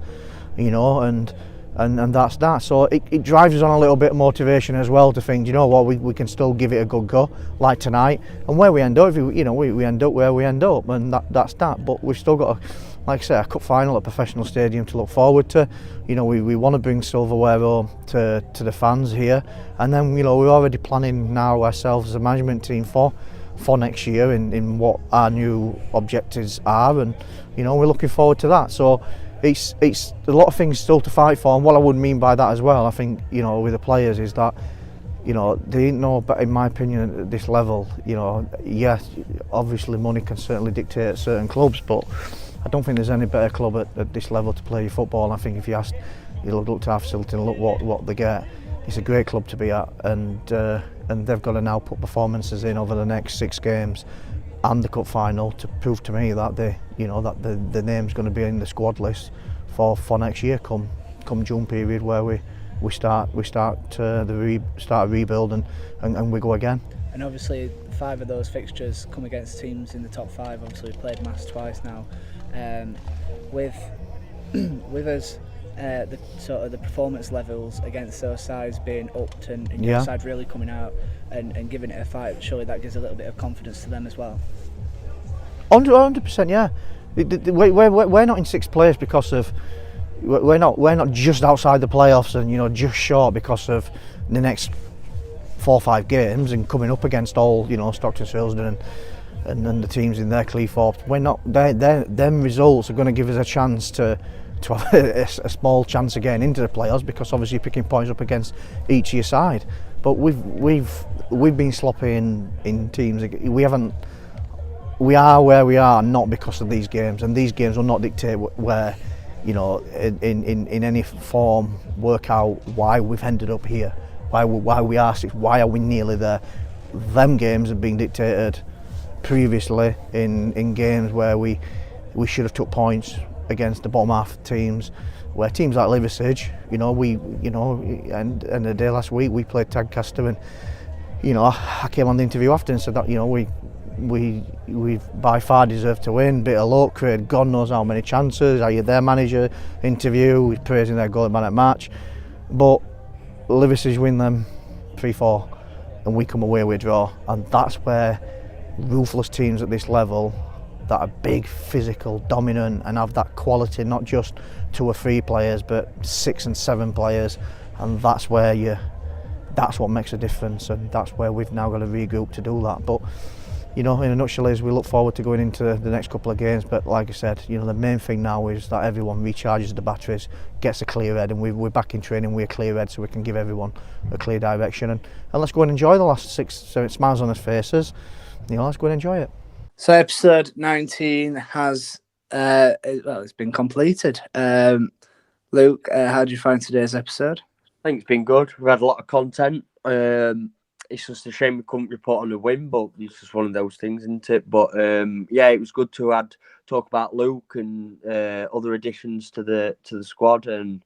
and and that's that. So it drives us on a little bit of motivation as well to think, you know what, we can still give it a good go, like tonight. And where we end up, we end up where we end up, and that's that. But we've still got, like I say, a cup final at Professional Stadium to look forward to. You know, we want to bring silverware home to the fans here, and then, you know, we're already planning now ourselves as a management team for next year in what our new objectives are, and, you know, we're looking forward to that. So it's a lot of things still to fight for, and what I would mean by that as well, I think, you know, with the players is that, you know, they ain't no, but in my opinion, at this level, you know, yes, obviously money can certainly dictate certain clubs, but I don't think there's any better club at this level to play your football. I think if you ask, you look to our facility and look what they get, it's a great club to be at, and they've got to now put performances in over the next 6 games and the cup final to prove to me that the name's going to be in the squad list for next year come June period, where we start a rebuild and we go again. And obviously 5 of those fixtures come against teams in the top 5. Obviously we've played Mass twice now. With us, the performance levels against those sides being upped and your side really coming out and giving it a fight, surely that gives a little bit of confidence to them as well. 100%, yeah. We're not in 6th place because of we're not just outside the playoffs and, you know, just short because of the next 4 or 5 games and coming up against all, you know, Stockton, Silsden and the teams in their Cleethorpes. We're not. Them results are going to give us a chance to have a small chance of getting into the playoffs, because obviously you're picking points up against each of your side. But we've been sloppy in teams. We are where we are not because of these games, and these games will not dictate where, you know, in any form work out why we've ended up here, why we are 6th, why are we nearly there. Them games have been dictated previously in games where we should have took points against the bottom half teams, where teams like Liversedge, and the day last week we played Tadcaster, and, you know, I came on the interview after and said that, you know, we by far deserved to win. Bit of luck, created God knows how many chances. I had their manager interview, was praising their goal man at match, but Liversedge win them 3-4 and we come away with a draw, and that's where ruthless teams at this level that are big, physical, dominant, and have that quality, not just 2 or 3 players, but 6 and 7 players, and that's what makes a difference, and that's where we've now got to regroup to do that. But, you know, in a nutshell is we look forward to going into the next couple of games, but like I said, you know, the main thing now is that everyone recharges the batteries, gets a clear head, and we're back in training with a clear head so we can give everyone a clear direction, and let's go and enjoy the last 6-7 smiles on our faces. You know, let's go and enjoy it. So episode 19 has it's been completed. Luke, how did you find today's episode? I think it's been good. We've had a lot of content. It's just a shame we couldn't report on a win, but it's just one of those things, isn't it? But yeah, it was good to talk about Luke and other additions to the squad, and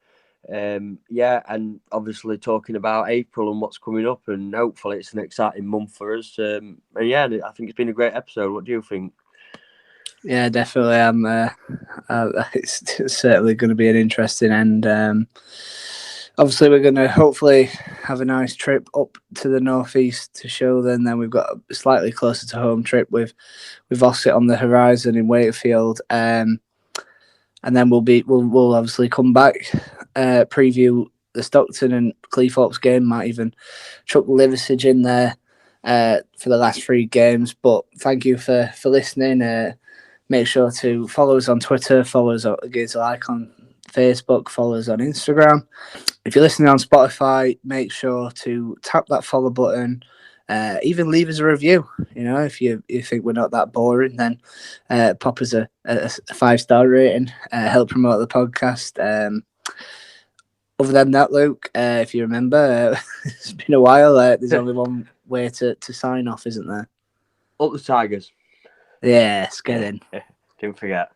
yeah, and obviously talking about April and what's coming up, and hopefully it's an exciting month for us. And yeah, I think it's been a great episode. What do you think? Yeah, definitely. It's certainly going to be an interesting end. Obviously, we're going to hopefully have a nice trip up to the northeast to show them. Then we've got a slightly closer to home trip with Worksop on the horizon in Wakefield, and then we'll obviously come back, preview the Stockton and Cleethorpes game. Might even chuck Liversedge in there for the last 3 games. But thank you for listening. Make sure to follow us on Twitter, follow us, give us a like on Facebook, follow us on Instagram. If you're listening on Spotify, make sure to tap that follow button. Even leave us a review. You know, if you think we're not that boring, then pop us a 5-star rating. Help promote the podcast. Other than that, Luke, if you remember, it's been a while. There's only one way to sign off, isn't there? Up the Tigers. Yes, get in. Didn't forget.